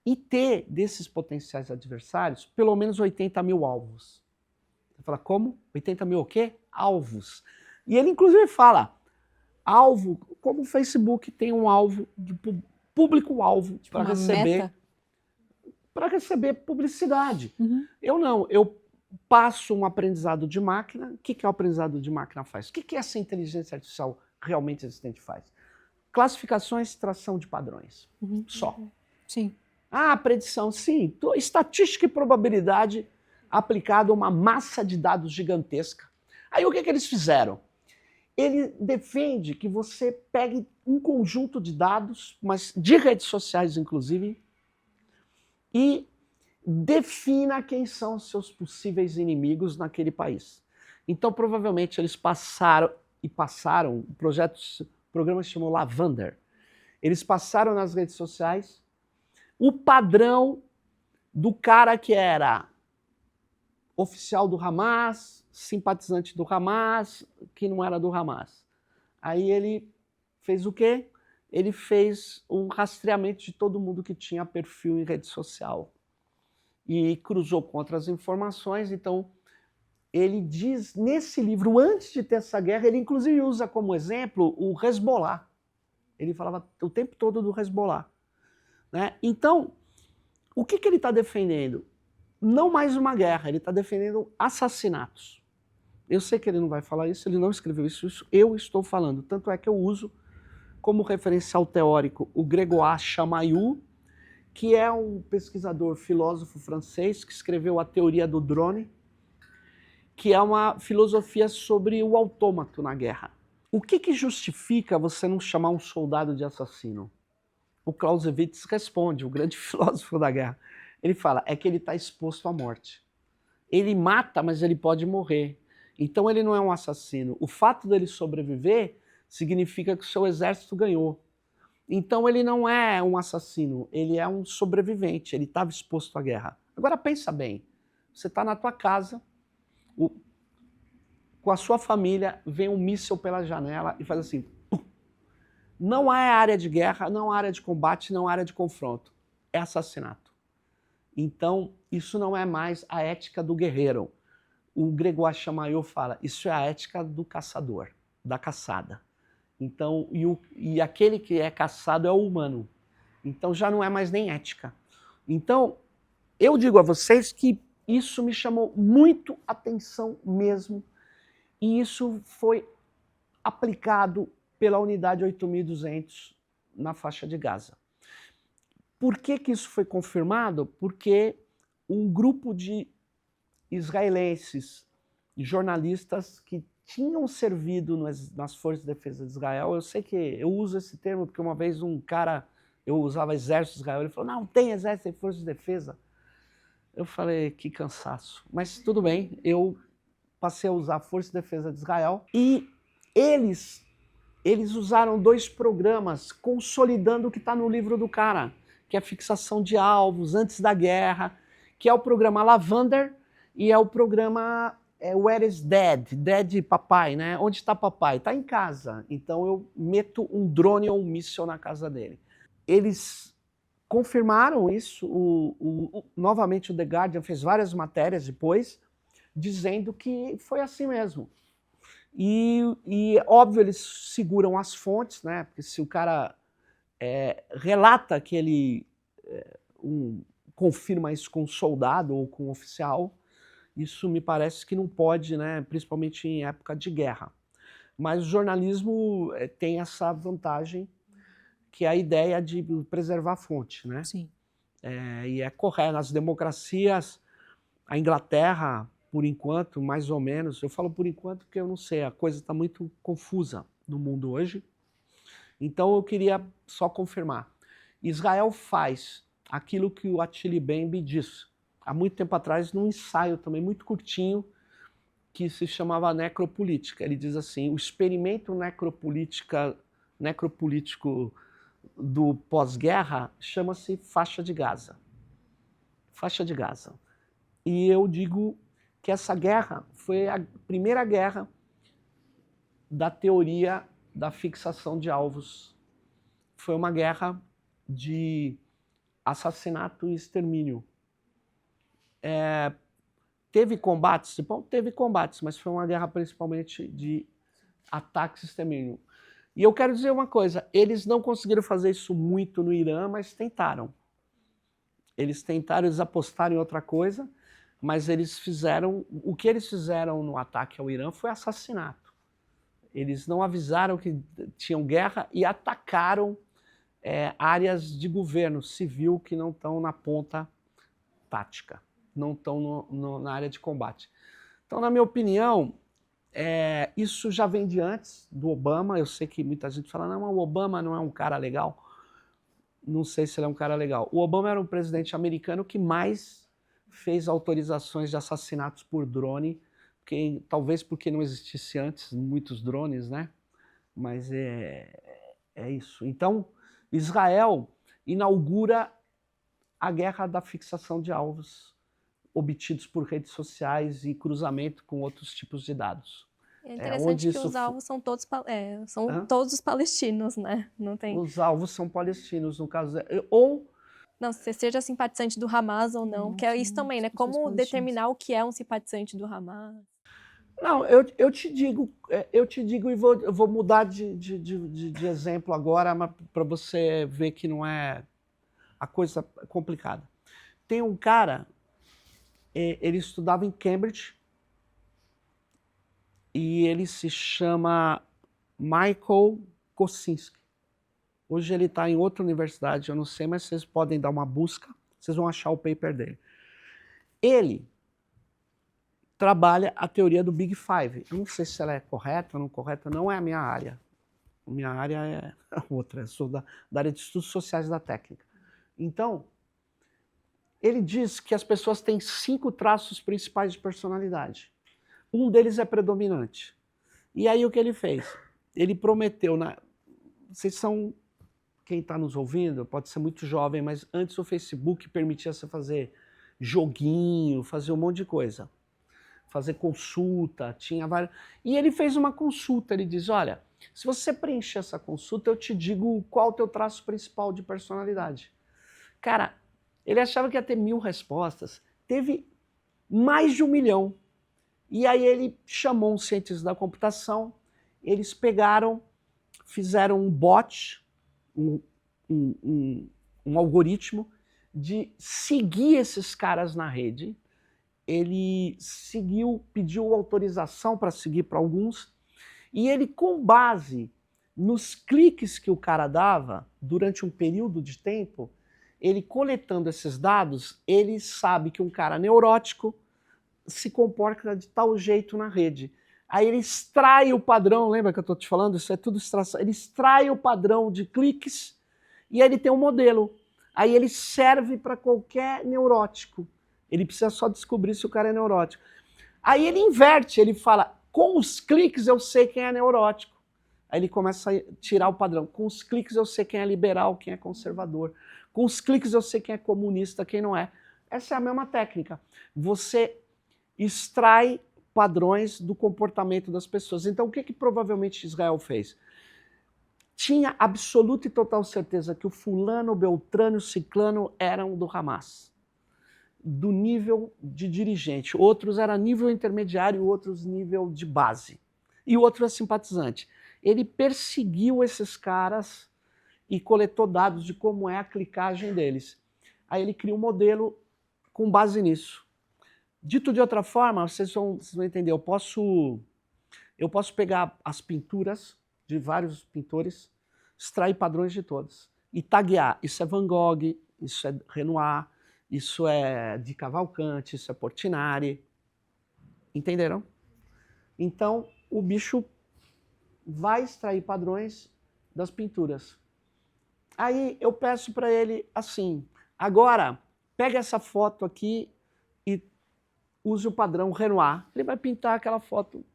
E ter desses potenciais adversários pelo menos 80 mil alvos. Você fala, como? 80 mil o quê? Alvos. E ele inclusive fala, alvo, como o Facebook tem um alvo, de público-alvo Tipo para receber publicidade. Uhum. Eu não, eu passo um aprendizado de máquina. O que o aprendizado de máquina faz? O que essa inteligência artificial realmente existente faz? Classificações, extração de padrões. Uhum. Só. Sim. Ah, predição, sim. Estatística e probabilidade aplicada a uma massa de dados gigantesca. Aí o que eles fizeram? Ele defende que você pegue um conjunto de dados, mas de redes sociais inclusive, e defina quem são os seus possíveis inimigos naquele país. Então, provavelmente, eles passaram, o programa se chamou Lavander. Eles passaram nas redes sociais o padrão do cara que era oficial do Hamas, simpatizante do Hamas, que não era do Hamas. Aí ele fez o quê? Ele fez um rastreamento de todo mundo que tinha perfil em rede social. E cruzou com outras informações, então ele diz nesse livro, antes de ter essa guerra, ele inclusive usa como exemplo o Hezbollah. Ele falava o tempo todo do Hezbollah. Né? Então, o que ele está defendendo? Não mais uma guerra, ele está defendendo assassinatos. Eu sei que ele não vai falar isso, ele não escreveu isso eu estou falando. Tanto é que eu uso como referencial teórico o Grégoire Chamayou, que é um pesquisador, filósofo francês, que escreveu a teoria do drone, que é uma filosofia sobre o autômato na guerra. O que justifica você não chamar um soldado de assassino? O Clausewitz responde, o grande filósofo da guerra. Ele fala, é que ele está exposto à morte. Ele mata, mas ele pode morrer. Então ele não é um assassino. O fato dele sobreviver significa que o seu exército ganhou. Então ele não é um assassino, ele é um sobrevivente, ele estava exposto à guerra. Agora pensa bem, você está na tua casa, com a sua família, vem um míssil pela janela e faz assim, pum. Não é área de guerra, não é área de combate, não é área de confronto, é assassinato. Então isso não é mais a ética do guerreiro. O Grégoire Chamayou fala, isso é a ética do caçador, da caçada. Então, e aquele que é caçado é o humano. Então já não é mais nem ética. Então, eu digo a vocês que isso me chamou muito atenção mesmo, e isso foi aplicado pela unidade 8.200 na faixa de Gaza. Por que que isso foi confirmado? Porque um grupo de israelenses, jornalistas que tinham servido nas Forças de Defesa de Israel, eu sei que eu uso esse termo porque uma vez um cara, eu usava Exército de Israel, ele falou, não, tem Exército e Forças de Defesa. Eu falei, que cansaço. Mas tudo bem, eu passei a usar a Força de Defesa de Israel e eles usaram 2 programas consolidando o que está no livro do cara, que é a fixação de alvos antes da guerra, que é o programa Lavander e é o programa Where is Dad? Dad, papai, né? Onde está papai? Está em casa. Então eu meto um drone ou um míssil na casa dele. Eles confirmaram isso, novamente o The Guardian fez várias matérias depois, dizendo que foi assim mesmo. E óbvio, eles seguram as fontes, né? Porque se o cara relata que ele confirma isso com um soldado ou com um oficial, isso me parece que não pode, né? Principalmente em época de guerra. Mas o jornalismo tem essa vantagem, que é a ideia de preservar a fonte, né? Sim. E é correto. Nas democracias, a Inglaterra, por enquanto, mais ou menos, eu falo por enquanto porque eu não sei, a coisa está muito confusa no mundo hoje. Então eu queria só confirmar. Israel faz aquilo que o Attili Bembe disse há muito tempo atrás, num ensaio também muito curtinho, que se chamava Necropolítica. Ele diz assim, o experimento necropolítico do pós-guerra chama-se faixa de Gaza. Faixa de Gaza. E eu digo que essa guerra foi a primeira guerra da teoria da fixação de alvos. Foi uma guerra de assassinato e extermínio. Teve combates? Bom, teve combates, mas foi uma guerra principalmente de ataques e extermínio. E eu quero dizer uma coisa, eles não conseguiram fazer isso muito no Irã, mas tentaram. Eles tentaram, eles apostaram em outra coisa, mas eles fizeram, o que eles fizeram no ataque ao Irã foi assassinato. Eles não avisaram que tinham guerra e atacaram áreas de governo civil que não estão na ponta tática, não estão na área de combate. Então, na minha opinião, isso já vem de antes do Obama. Eu sei que muita gente fala, não, o Obama não é um cara legal. Não sei se ele é um cara legal. O Obama era um presidente americano que mais fez autorizações de assassinatos por drone, talvez porque não existisse antes muitos drones, né? Mas é isso. Então, Israel inaugura a guerra da fixação de alvos obtidos por redes sociais e cruzamento com outros tipos de dados. É interessante que os alvos são todos todos os palestinos, né? Não tem... Os alvos são palestinos, no caso... Não, se seja simpatizante do Hamas ou não, que é isso também, né? Como determinar o que é um simpatizante do Hamas? Não, eu te digo e eu vou mudar de exemplo agora para você ver que não é a coisa complicada. Tem um cara, ele estudava em Cambridge e ele se chama Michael Kosinski. Hoje ele está em outra universidade, eu não sei, mas vocês podem dar uma busca, vocês vão achar o paper dele. Ele trabalha a teoria do Big Five. Eu não sei se ela é correta ou não correta, não é a minha área. A minha área é outra, eu sou da área de estudos sociais da técnica. Então, ele diz que as pessoas têm 5 traços principais de personalidade. Um deles é predominante. E aí o que ele fez? Ele prometeu, vocês são, quem está nos ouvindo, pode ser muito jovem, mas antes o Facebook permitia você fazer joguinho, fazer um monte de coisa. Fazer consulta, tinha várias... E ele fez uma consulta, ele diz, olha, se você preencher essa consulta, eu te digo qual o teu traço principal de personalidade. Cara, ele achava que ia ter 1000 respostas, teve mais de 1 milhão. E aí ele chamou um cientista da computação, eles pegaram, fizeram um bot, um algoritmo de seguir esses caras na rede. ele seguiu, pediu autorização para seguir para alguns, e ele, com base nos cliques que o cara dava durante um período de tempo, ele coletando esses dados, ele sabe que um cara neurótico se comporta de tal jeito na rede. Aí ele extrai o padrão, lembra que eu estou te falando? Isso é tudo extração. Ele extrai o padrão de cliques e aí ele tem um modelo. Aí ele serve para qualquer neurótico. Ele precisa só descobrir se o cara é neurótico. Aí ele inverte, ele fala, com os cliques eu sei quem é neurótico. Aí ele começa a tirar o padrão. Com os cliques eu sei quem é liberal, quem é conservador. Com os cliques eu sei quem é comunista, quem não é. Essa é a mesma técnica. Você extrai padrões do comportamento das pessoas. Então, o que provavelmente Israel fez? Tinha absoluta e total certeza que o fulano, o beltrano e o ciclano eram do Hamas, do nível de dirigente. Outros eram nível intermediário, outros nível de base. E outro é simpatizante. Ele perseguiu esses caras e coletou dados de como é a clicagem deles. Aí ele cria um modelo com base nisso. Dito de outra forma, vocês vão entender, eu posso pegar as pinturas de vários pintores, extrair padrões de todos e taguear. Isso é Van Gogh, isso é Renoir, isso é de Cavalcante, isso é Portinari. Entenderam? Então, o bicho vai extrair padrões das pinturas. Aí eu peço para ele assim, agora pega essa foto aqui e use o padrão Renoir. Ele vai pintar aquela foto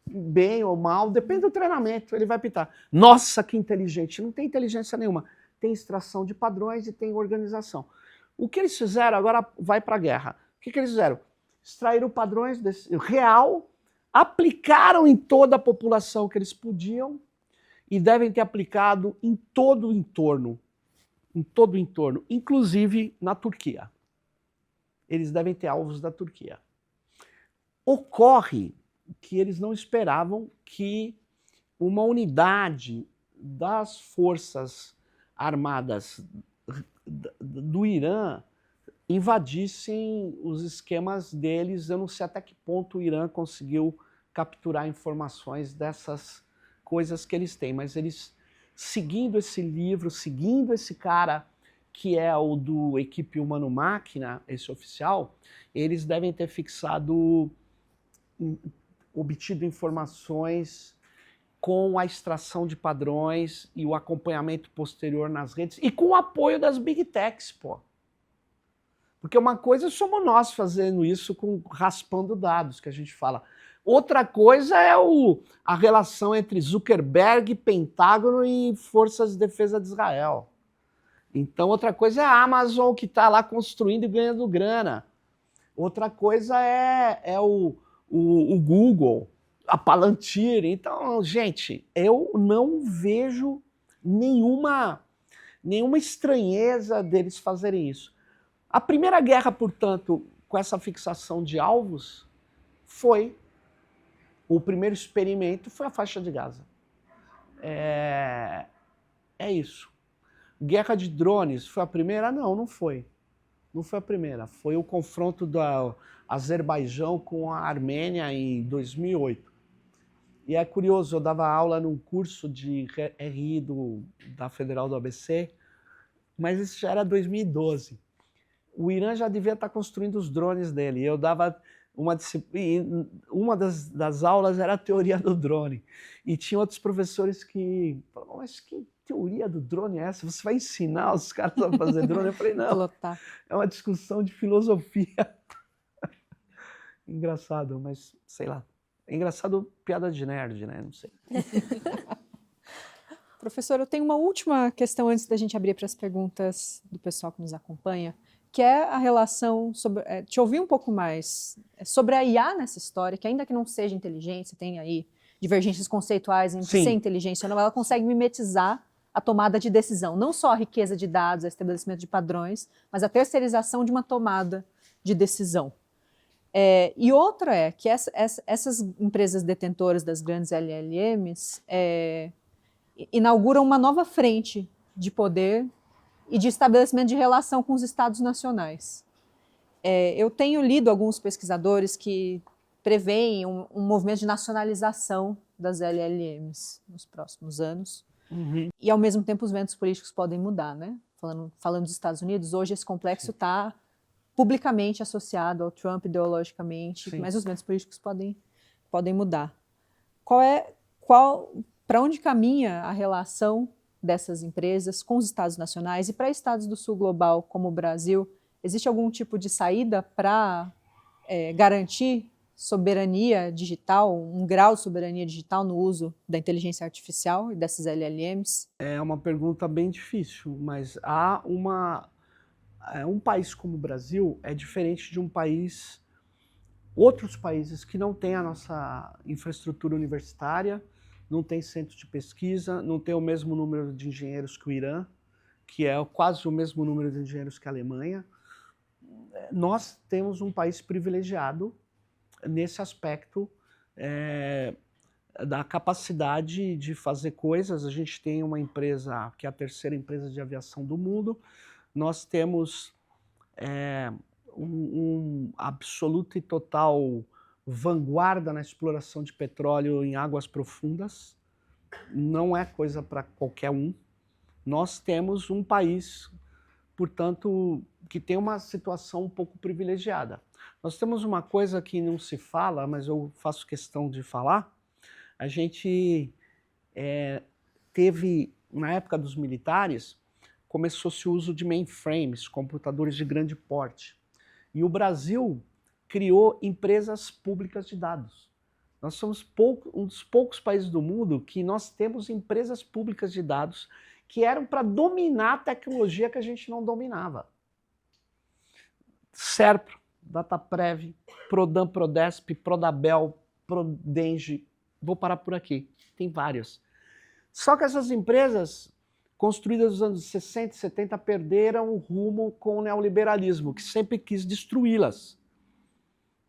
bem ou mal, depende do treinamento, ele vai pintar. Nossa, que inteligente! Não tem inteligência nenhuma. Tem extração de padrões e tem organização. O que eles fizeram, agora vai para a guerra. O que eles fizeram? Extraíram padrões real, aplicaram em toda a população que eles podiam e devem ter aplicado em todo o entorno, inclusive na Turquia. Eles devem ter alvos da Turquia. Ocorre que eles não esperavam que uma unidade das forças armadas do Irã invadissem os esquemas deles. Eu não sei até que ponto o Irã conseguiu capturar informações dessas coisas que eles têm, mas eles, seguindo esse livro, seguindo esse cara que é o do Equipe Humano-Máquina, esse oficial, eles devem ter obtido informações com a extração de padrões e o acompanhamento posterior nas redes e com o apoio das Big Techs, pô. Porque uma coisa somos nós fazendo isso raspando dados, que a gente fala. Outra coisa é a relação entre Zuckerberg, Pentágono e Forças de Defesa de Israel. Então, outra coisa é a Amazon, que está lá construindo e ganhando grana. Outra coisa é o Google, a Palantir. Então, gente, eu não vejo nenhuma estranheza deles fazerem isso. A primeira guerra, portanto, com essa fixação de alvos, o primeiro experimento foi a faixa de Gaza. É isso. Guerra de drones foi a primeira? Não, não foi. Não foi a primeira. Foi o confronto do Azerbaijão com a Armênia em 2008. E é curioso, eu dava aula num curso de RI da Federal do ABC, mas isso já era 2012. O Irã já devia estar construindo os drones dele. Eu dava uma das aulas era a teoria do drone. E tinha outros professores que falavam, mas que teoria do drone é essa? Você vai ensinar os caras a fazer drone? Eu falei, não, é uma discussão de filosofia. Engraçado, mas sei lá. É engraçado, piada de nerd, né? Não sei. Professor, eu tenho uma última questão antes da gente abrir para as perguntas do pessoal que nos acompanha, que é a relação sobre... te ouvir um pouco mais sobre a IA nessa história, que ainda que não seja inteligência, tem aí divergências conceituais entre ser inteligência ou não, ela consegue mimetizar a tomada de decisão. Não só a riqueza de dados, o estabelecimento de padrões, mas a terceirização de uma tomada de decisão. E outra é que essas empresas detentoras das grandes LLMs inauguram uma nova frente de poder e de estabelecimento de relação com os estados nacionais. Eu tenho lido alguns pesquisadores que preveem um movimento de nacionalização das LLMs nos próximos anos. E, ao mesmo tempo, os ventos políticos podem mudar, né? Falando dos Estados Unidos, hoje esse complexo está publicamente associado ao Trump ideologicamente, mas os ventos políticos podem mudar. Para onde caminha a relação dessas empresas com os estados nacionais e para estados do sul global, como o Brasil? Existe algum tipo de saída para garantir soberania digital, um grau de soberania digital no uso da inteligência artificial e dessas LLMs? É uma pergunta bem difícil, mas um país como o Brasil é diferente de outros países que não têm a nossa infraestrutura universitária, não tem centro de pesquisa, não tem o mesmo número de engenheiros que o Irã, que é quase o mesmo número de engenheiros que a Alemanha. Nós temos um país privilegiado nesse aspecto da capacidade de fazer coisas. A gente tem uma empresa que é a terceira empresa de aviação do mundo. Nós temos um absoluto e total vanguarda na exploração de petróleo em águas profundas. Não é coisa para qualquer um. Nós temos um país, portanto, que tem uma situação um pouco privilegiada. Nós temos uma coisa que não se fala, mas eu faço questão de falar. A gente teve, na época dos militares, começou-se o uso de mainframes, computadores de grande porte. E o Brasil criou empresas públicas de dados. Nós somos um dos poucos países do mundo que nós temos empresas públicas de dados que eram para dominar a tecnologia que a gente não dominava. Serpro, Dataprev, Prodan, Prodesp, Prodabel, Prodenge, vou parar por aqui, tem várias. Só que essas empresas, construídas nos anos 60 e 70, perderam o rumo com o neoliberalismo, que sempre quis destruí-las.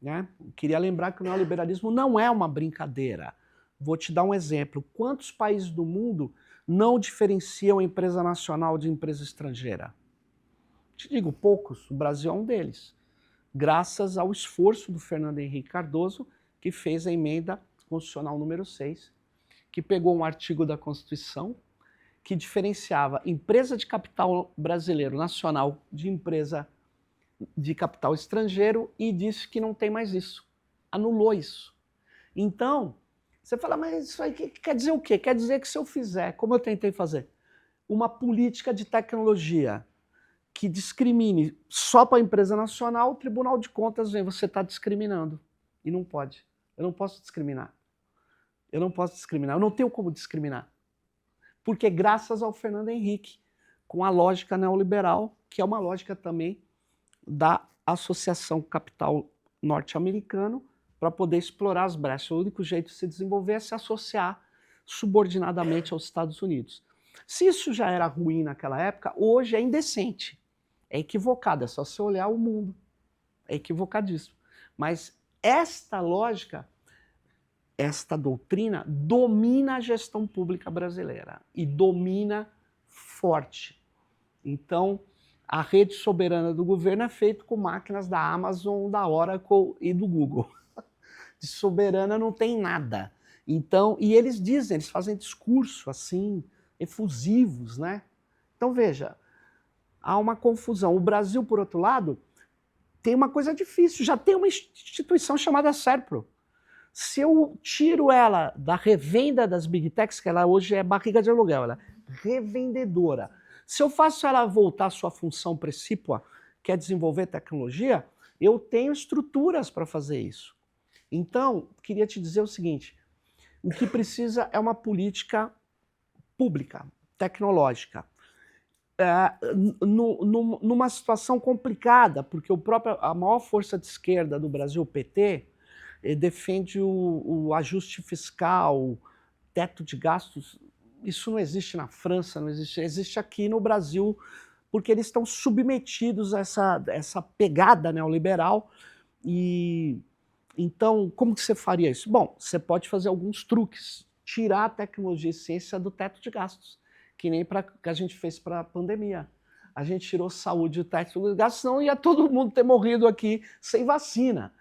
Né? Queria lembrar que o neoliberalismo não é uma brincadeira. Vou te dar um exemplo. Quantos países do mundo não diferenciam a empresa nacional de empresa estrangeira? Te digo, poucos. O Brasil é um deles. Graças ao esforço do Fernando Henrique Cardoso, que fez a emenda constitucional número 6, que pegou um artigo da Constituição que diferenciava empresa de capital brasileiro nacional de empresa de capital estrangeiro e disse que não tem mais isso. Anulou isso. Então, você fala, mas isso aí quer dizer o quê? Quer dizer que se eu fizer, como eu tentei fazer, uma política de tecnologia que discrimine só para a empresa nacional, o Tribunal de Contas vem, você está discriminando. E não pode. Eu não posso discriminar. Eu não posso discriminar. Eu não tenho como discriminar. Porque graças ao Fernando Henrique, com a lógica neoliberal, que é uma lógica também da Associação Capital Norte-Americano, para poder explorar as brechas. O único jeito de se desenvolver é se associar subordinadamente aos Estados Unidos. Se isso já era ruim naquela época, hoje é indecente. É equivocado, é só você olhar o mundo. É equivocadíssimo. Mas esta lógica, esta doutrina, domina a gestão pública brasileira. E domina forte. Então, a rede soberana do governo é feita com máquinas da Amazon, da Oracle e do Google. De soberana não tem nada. Então, e eles dizem, eles fazem discurso assim, efusivos, né? Então, veja, há uma confusão. O Brasil, por outro lado, tem uma coisa difícil. Já tem uma instituição chamada Serpro. Se eu tiro ela da revenda das Big Techs, que ela hoje é barriga de aluguel, ela é revendedora. Se eu faço ela voltar à sua função precípua, que é desenvolver tecnologia, eu tenho estruturas para fazer isso. Então, queria te dizer o seguinte, o que precisa é uma política pública, tecnológica. Numa situação complicada, porque a maior força de esquerda do Brasil, o PT, defende o ajuste fiscal, teto de gastos. Isso não existe na França, não existe, existe aqui no Brasil, porque eles estão submetidos a essa pegada neoliberal. E então, como que você faria isso? Bom, você pode fazer alguns truques, tirar a tecnologia e ciência do teto de gastos, que nem que a gente fez para a pandemia. a gente tirou saúde do teto de gastos, senão ia todo mundo ter morrido aqui sem vacina.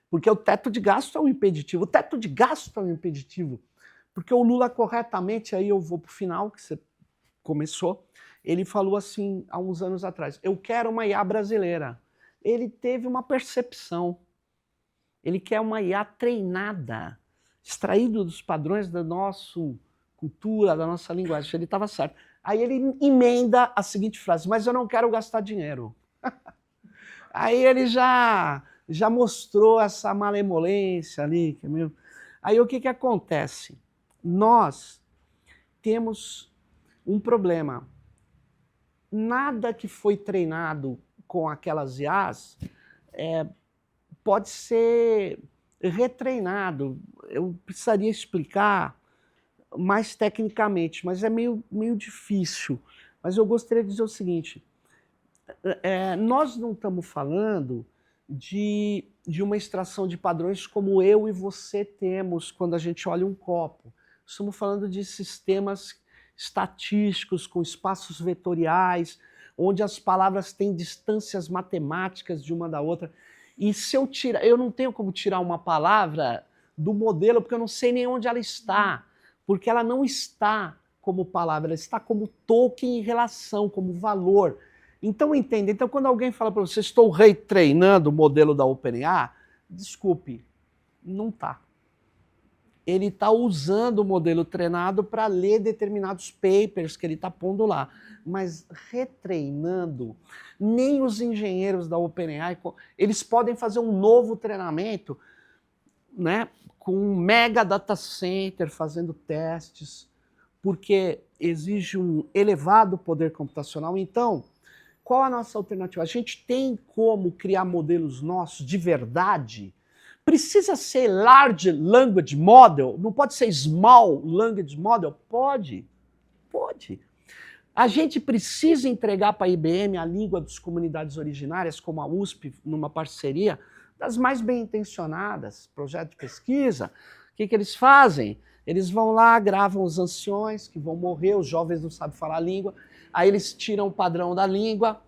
Porque o teto de gasto é um impeditivo. O teto de gasto é um impeditivo. Porque o Lula corretamente, aí eu vou para o final, que você começou, ele falou assim, há uns anos atrás, eu quero uma IA brasileira. Ele teve uma percepção. Ele quer uma IA treinada, extraído dos padrões da nossa cultura, da nossa linguagem. Ele estava certo. Aí ele emenda a seguinte frase, mas eu não quero gastar dinheiro. Aí ele já mostrou essa malemolência ali. Que é meio... Aí o que acontece? Nós temos um problema. Nada que foi treinado com aquelas IAs pode ser retreinado. Eu precisaria explicar mais tecnicamente, mas é meio difícil. Mas eu gostaria de dizer o seguinte, nós não estamos falando de uma extração de padrões como eu e você temos quando a gente olha um copo. Estamos falando de sistemas estatísticos, com espaços vetoriais, onde as palavras têm distâncias matemáticas de uma da outra. E se eu tirar, eu não tenho como tirar uma palavra do modelo, porque eu não sei nem onde ela está, porque ela não está como palavra, ela está como token em relação, como valor. Então, entende? Então, quando alguém fala para você, estou retreinando o modelo da OpenAI, desculpe, não está. Ele está usando o modelo treinado para ler determinados papers que ele está pondo lá. Mas retreinando, nem os engenheiros da OpenAI, eles podem fazer um novo treinamento, né, com um mega data center, fazendo testes, porque exige um elevado poder computacional. Então, qual a nossa alternativa? A gente tem como criar modelos nossos de verdade? Precisa ser Large Language Model? Não pode ser Small Language Model? Pode. Pode. A gente precisa entregar para a IBM a língua das comunidades originárias, como a USP, numa parceria, das mais bem intencionadas, projeto de pesquisa. O que eles fazem? Eles vão lá, gravam os anciões que vão morrer, os jovens não sabem falar a língua, aí eles tiram o padrão da língua,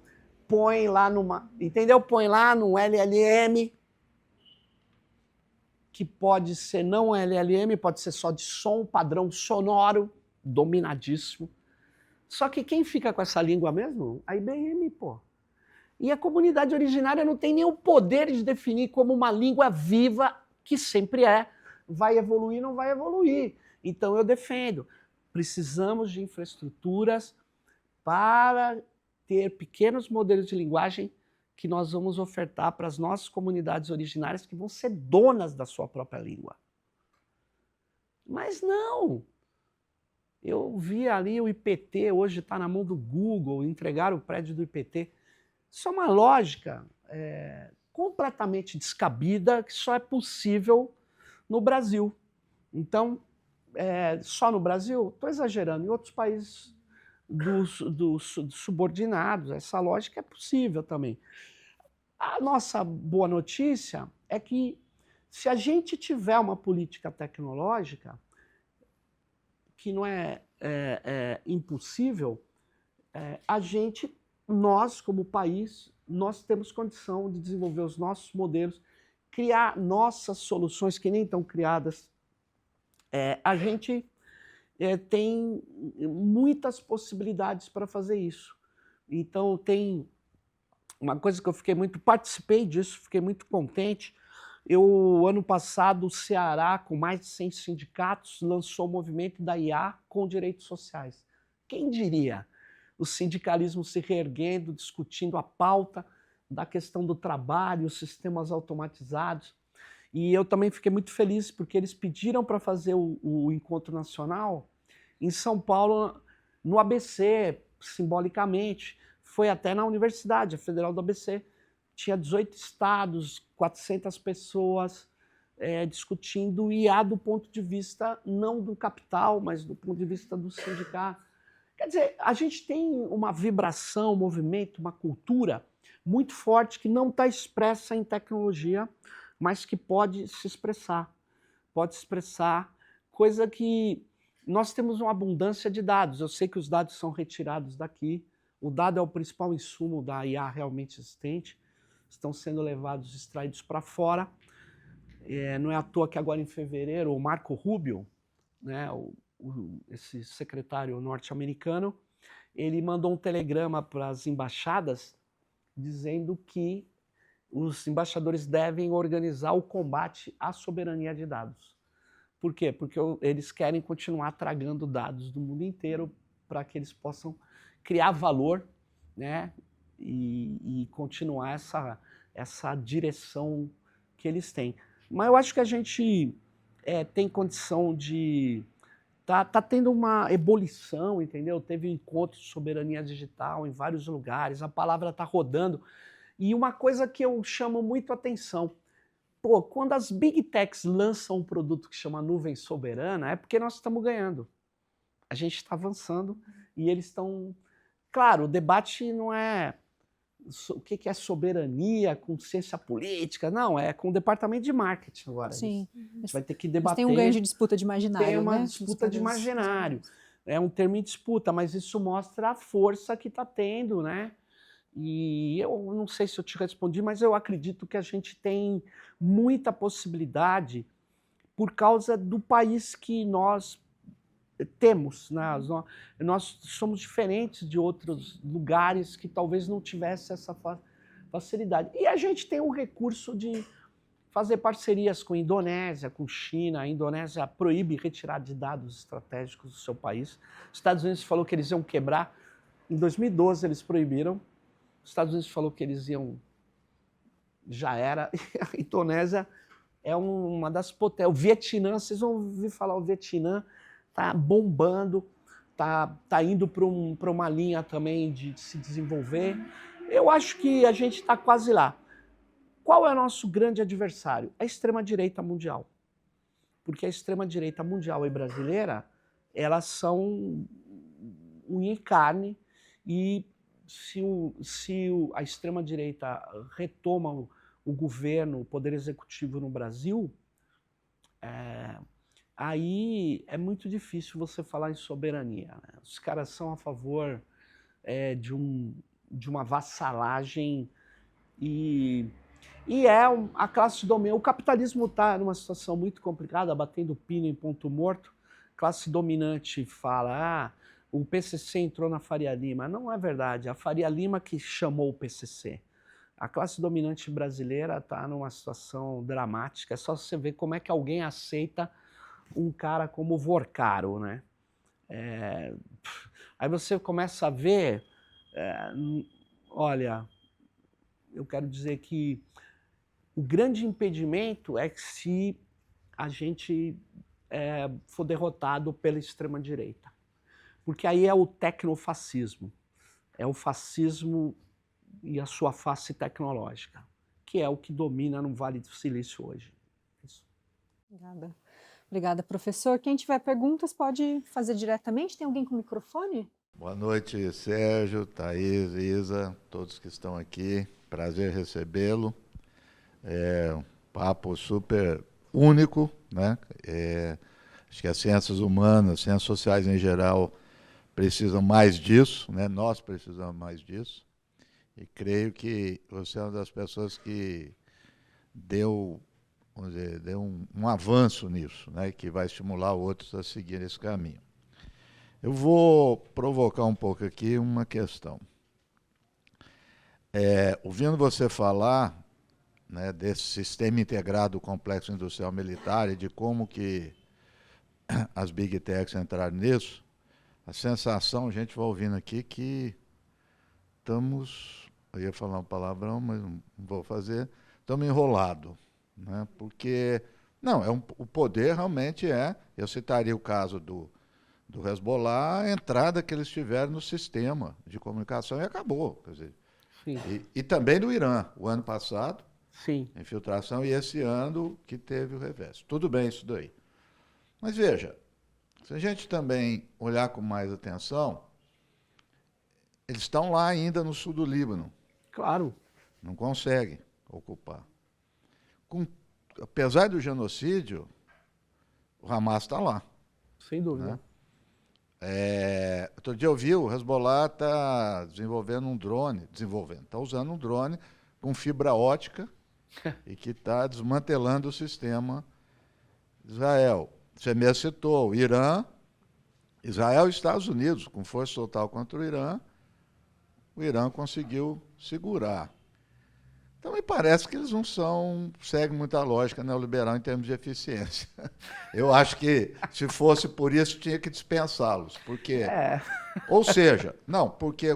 põem lá numa... Entendeu? Põem lá no LLM, que pode ser não LLM, pode ser só de som, padrão sonoro, dominadíssimo. Só que quem fica com essa língua mesmo? A IBM, pô. E a comunidade originária não tem nem o poder de definir como uma língua viva, que sempre é. Vai evoluir, não vai evoluir. Então eu defendo. Precisamos de infraestruturas para ter pequenos modelos de linguagem que nós vamos ofertar para as nossas comunidades originárias que vão ser donas da sua própria língua. Mas não! Eu vi ali o IPT, hoje está na mão do Google, entregaram o prédio do IPT. Isso é uma lógica completamente descabida, que só é possível no Brasil. Então, só no Brasil? Estou exagerando. Em outros países dos subordinados, essa lógica é possível também. A nossa boa notícia é que, se a gente tiver uma política tecnológica, que não é impossível, nós, como país, nós temos condição de desenvolver os nossos modelos, criar nossas soluções que nem estão criadas. A gente tem muitas possibilidades para fazer isso. Então, tem uma coisa que eu participei disso, fiquei muito contente. Ano passado, o Ceará, com mais de 100 sindicatos, lançou o movimento da IA com direitos sociais. Quem diria? O sindicalismo se reerguendo, discutindo a pauta da questão do trabalho, os sistemas automatizados. E eu também fiquei muito feliz, porque eles pediram para fazer o encontro nacional em São Paulo, no ABC, simbolicamente. Foi até na Universidade, a Federal do ABC. Tinha 18 estados, 400 pessoas discutindo IA do ponto de vista não do capital, mas do ponto de vista do sindicato. Quer dizer, a gente tem uma vibração, um movimento, uma cultura muito forte que não está expressa em tecnologia, mas que pode se expressar. Pode expressar, coisa que nós temos uma abundância de dados. Eu sei que os dados são retirados daqui, O dado é o principal insumo da IA realmente existente. Estão sendo levados, extraídos para fora. Não é à toa que agora em fevereiro o Marco Rubio, né, esse secretário norte-americano, ele mandou um telegrama para as embaixadas dizendo que os embaixadores devem organizar o combate à soberania de dados. Por quê? Porque eles querem continuar tragando dados do mundo inteiro para que eles possam criar valor, né, e continuar essa direção que eles têm. Mas eu acho que a gente tem condição de... Tá tendo uma ebulição, entendeu? Teve encontro de soberania digital em vários lugares, a palavra está rodando. E uma coisa que eu chamo muito atenção, pô, quando as Big Techs lançam um produto que chama nuvem soberana, é porque nós estamos ganhando. A gente está avançando e eles estão... Claro, o debate não é o que é soberania com ciência política, não, é com o departamento de marketing agora. Sim. A gente vai ter que debater. Tem um ganho de disputa de imaginário, Tem uma né? disputa de imaginário. É um termo em disputa, mas isso mostra a força que está tendo, né? E eu não sei se eu te respondi, mas eu acredito que a gente tem muita possibilidade por causa do país que nós temos, né? Nós somos diferentes de outros lugares que talvez não tivesse essa facilidade. E a gente tem um recurso de fazer parcerias com a Indonésia, com China. A Indonésia proíbe retirar de dados estratégicos do seu país. Os Estados Unidos falou que eles iam quebrar. Em 2012 eles proibiram. Os Estados Unidos falou que eles iam... Já era. E a Indonésia é uma das potências. O Vietnã, vocês vão ouvir falar, o Vietnã está bombando, tá indo para uma linha também de se desenvolver. Eu acho que a gente está quase lá. Qual é o nosso grande adversário? A extrema-direita mundial. Porque a extrema-direita mundial e brasileira, elas são unha e carne, e se a extrema-direita retoma o governo, o poder executivo no Brasil, aí é muito difícil você falar em soberania, né? Os caras são a favor de uma vassalagem e a classe dominante. O capitalismo está numa situação muito complicada, batendo pino em ponto morto. A classe dominante fala, o PCC entrou na Faria Lima. Não é verdade, a Faria Lima que chamou o PCC. A classe dominante brasileira está numa situação dramática. É só você ver como é que alguém aceita um cara como o Vorcaro, né? Aí você começa a ver, olha, eu quero dizer que o grande impedimento é que se a gente for derrotado pela extrema-direita. Porque aí é o tecnofascismo, é o fascismo e a sua face tecnológica, que é o que domina no Vale do Silício hoje. Isso. Obrigada. Obrigada, professor. Quem tiver perguntas pode fazer diretamente. Tem alguém com microfone? Boa noite, Sérgio, Thaís, Isa, todos que estão aqui. Prazer recebê-lo. É um papo super único, né? Acho que as ciências humanas, ciências sociais em geral, precisam mais disso, né? Nós precisamos mais disso. E creio que você é uma das pessoas que deu, vamos dizer, deu um avanço nisso, né? Que vai estimular outros a seguir esse caminho. Eu vou provocar um pouco aqui uma questão. Ouvindo você falar, né, desse sistema integrado do complexo industrial militar e de como que as Big Techs entraram nisso, a sensação, a gente vai ouvindo aqui, que estamos, eu ia falar um palavrão, mas não vou fazer, estamos enrolados, né? Porque, não, o poder realmente eu citaria o caso do Hezbollah, a entrada que eles tiveram no sistema de comunicação e acabou. Quer dizer, e também do Irã, o ano passado, sim, infiltração, e esse ano que teve o revés. Tudo bem isso daí. Mas veja, se a gente também olhar com mais atenção, eles estão lá ainda no sul do Líbano. Claro. Não conseguem ocupar. Apesar do genocídio, o Hamas está lá. Sem dúvida. Né? Outro dia eu vi, o Hezbollah está desenvolvendo um drone, está usando um drone com fibra ótica e que está desmantelando o sistema de Israel. Você mesmo citou o Irã, Israel e Estados Unidos, com força total contra o Irã conseguiu segurar. Então, me parece que eles não seguem muita lógica neoliberal em termos de eficiência. Eu acho que, se fosse por isso, tinha que dispensá-los. Porque, ou seja,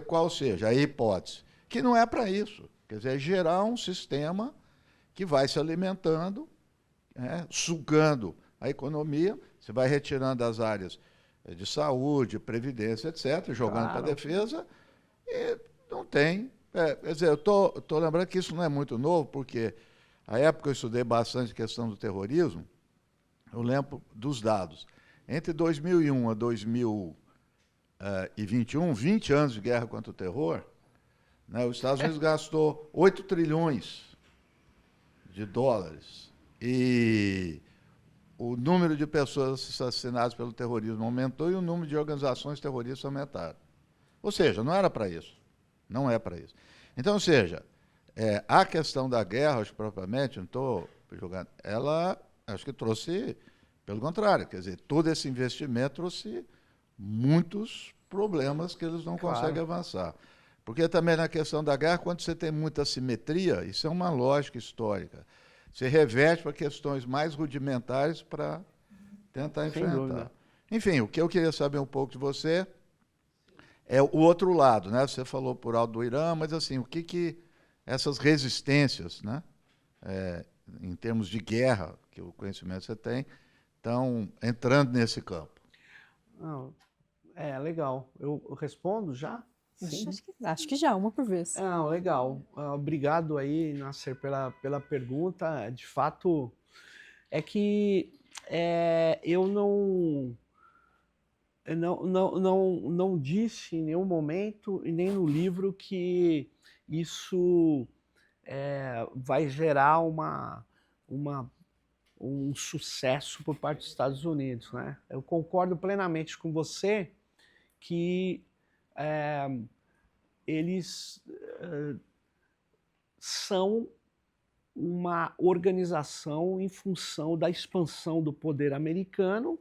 qual seja a hipótese? Que não é para isso. Quer dizer, é gerar um sistema que vai se alimentando, sugando a economia, você vai retirando as áreas de saúde, previdência, etc., jogando para a defesa, e não tem. Quer dizer, eu estou lembrando que isso não é muito novo, porque a época eu estudei bastante a questão do terrorismo, eu lembro dos dados. Entre 2001 a 2021, 20 anos de guerra contra o terror, né, os Estados Unidos gastou 8 trilhões de dólares e o número de pessoas assassinadas pelo terrorismo aumentou e o número de organizações terroristas aumentaram. Ou seja, não era para isso. Não é para isso. Então, ou seja, a questão da guerra, acho que propriamente, não estou julgando, ela acho que trouxe, pelo contrário, quer dizer, todo esse investimento trouxe muitos problemas que eles não conseguem avançar. Porque também na questão da guerra, quando você tem muita simetria, isso é uma lógica histórica. Você reverte para questões mais rudimentares para tentar enfrentar. Enfim, o que eu queria saber um pouco de você é o outro lado, né? Você falou por alto do Irã, mas assim, o que essas resistências, né, em termos de guerra, que o conhecimento você tem, estão entrando nesse campo? Não, legal. Eu respondo já? Sim. Acho que já, uma por vez. Legal. Obrigado aí, Nasser, pela pergunta. De fato, é que eu não disse em nenhum momento e nem no livro que isso vai gerar um sucesso por parte dos Estados Unidos, né? Eu concordo plenamente com você que eles são uma organização em função da expansão do poder americano,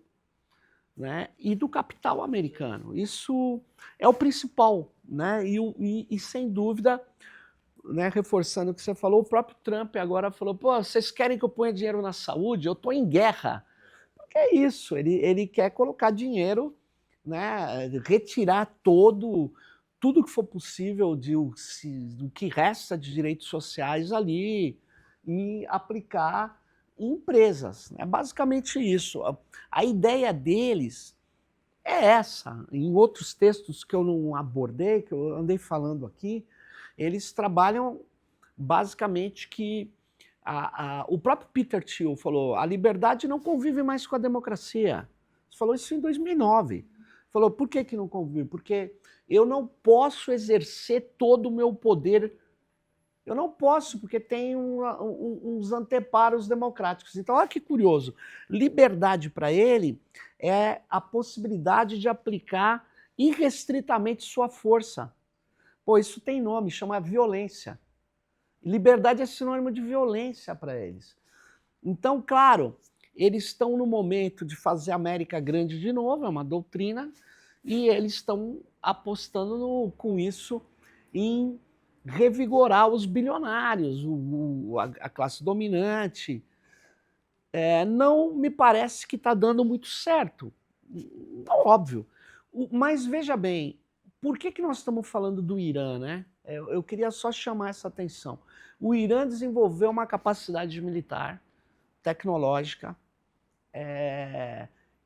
né, e do capital americano. Isso é o principal, né? E sem dúvida, né, reforçando o que você falou, o próprio Trump agora falou: pô, vocês querem que eu ponha dinheiro na saúde? Eu estou em guerra. Porque é isso, ele quer colocar dinheiro, né, retirar tudo que for possível do que resta de direitos sociais ali e aplicar em empresas. É basicamente isso. A ideia deles é essa. Em outros textos que eu não abordei, que eu andei falando aqui, eles trabalham basicamente que o próprio Peter Thiel falou: a liberdade não convive mais com a democracia. Ele falou isso em 2009. Falou: por que não convive? Porque eu não posso exercer todo o meu poder. Eu não posso, porque tem uns anteparos democráticos. Então, olha que curioso. Liberdade para ele é a possibilidade de aplicar irrestritamente sua força. Pô, isso tem nome, chama violência. Liberdade é sinônimo de violência para eles. Então, claro, eles estão no momento de fazer a América grande de novo, é uma doutrina, e eles estão apostando com isso em revigorar os bilionários, a classe dominante. Não me parece que está dando muito certo. Óbvio. Mas veja bem, por que nós estamos falando do Irã, né? Eu queria só chamar essa atenção. O Irã desenvolveu uma capacidade militar, tecnológica,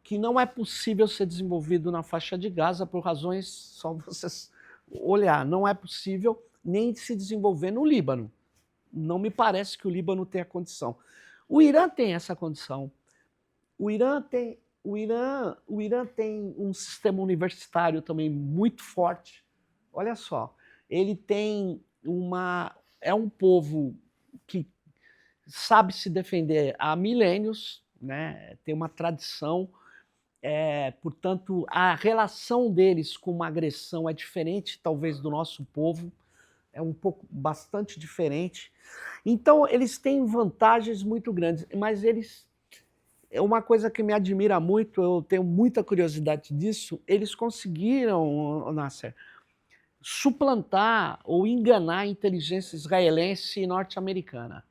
que não é possível ser desenvolvido na faixa de Gaza por razões, só vocês olhar, não é possível nem se desenvolver no Líbano. Não me parece que o Líbano tenha condição. O Irã tem essa condição. O Irã tem um sistema universitário também muito forte. Olha só, ele tem é um povo que sabe se defender há milênios, né? Tem uma tradição. Portanto, a relação deles com uma agressão é diferente, talvez, do nosso povo, é bastante diferente. Então, eles têm vantagens muito grandes, mas é uma coisa que me admira muito, eu tenho muita curiosidade disso, eles conseguiram, Nasser, suplantar ou enganar a inteligência israelense e norte-americana.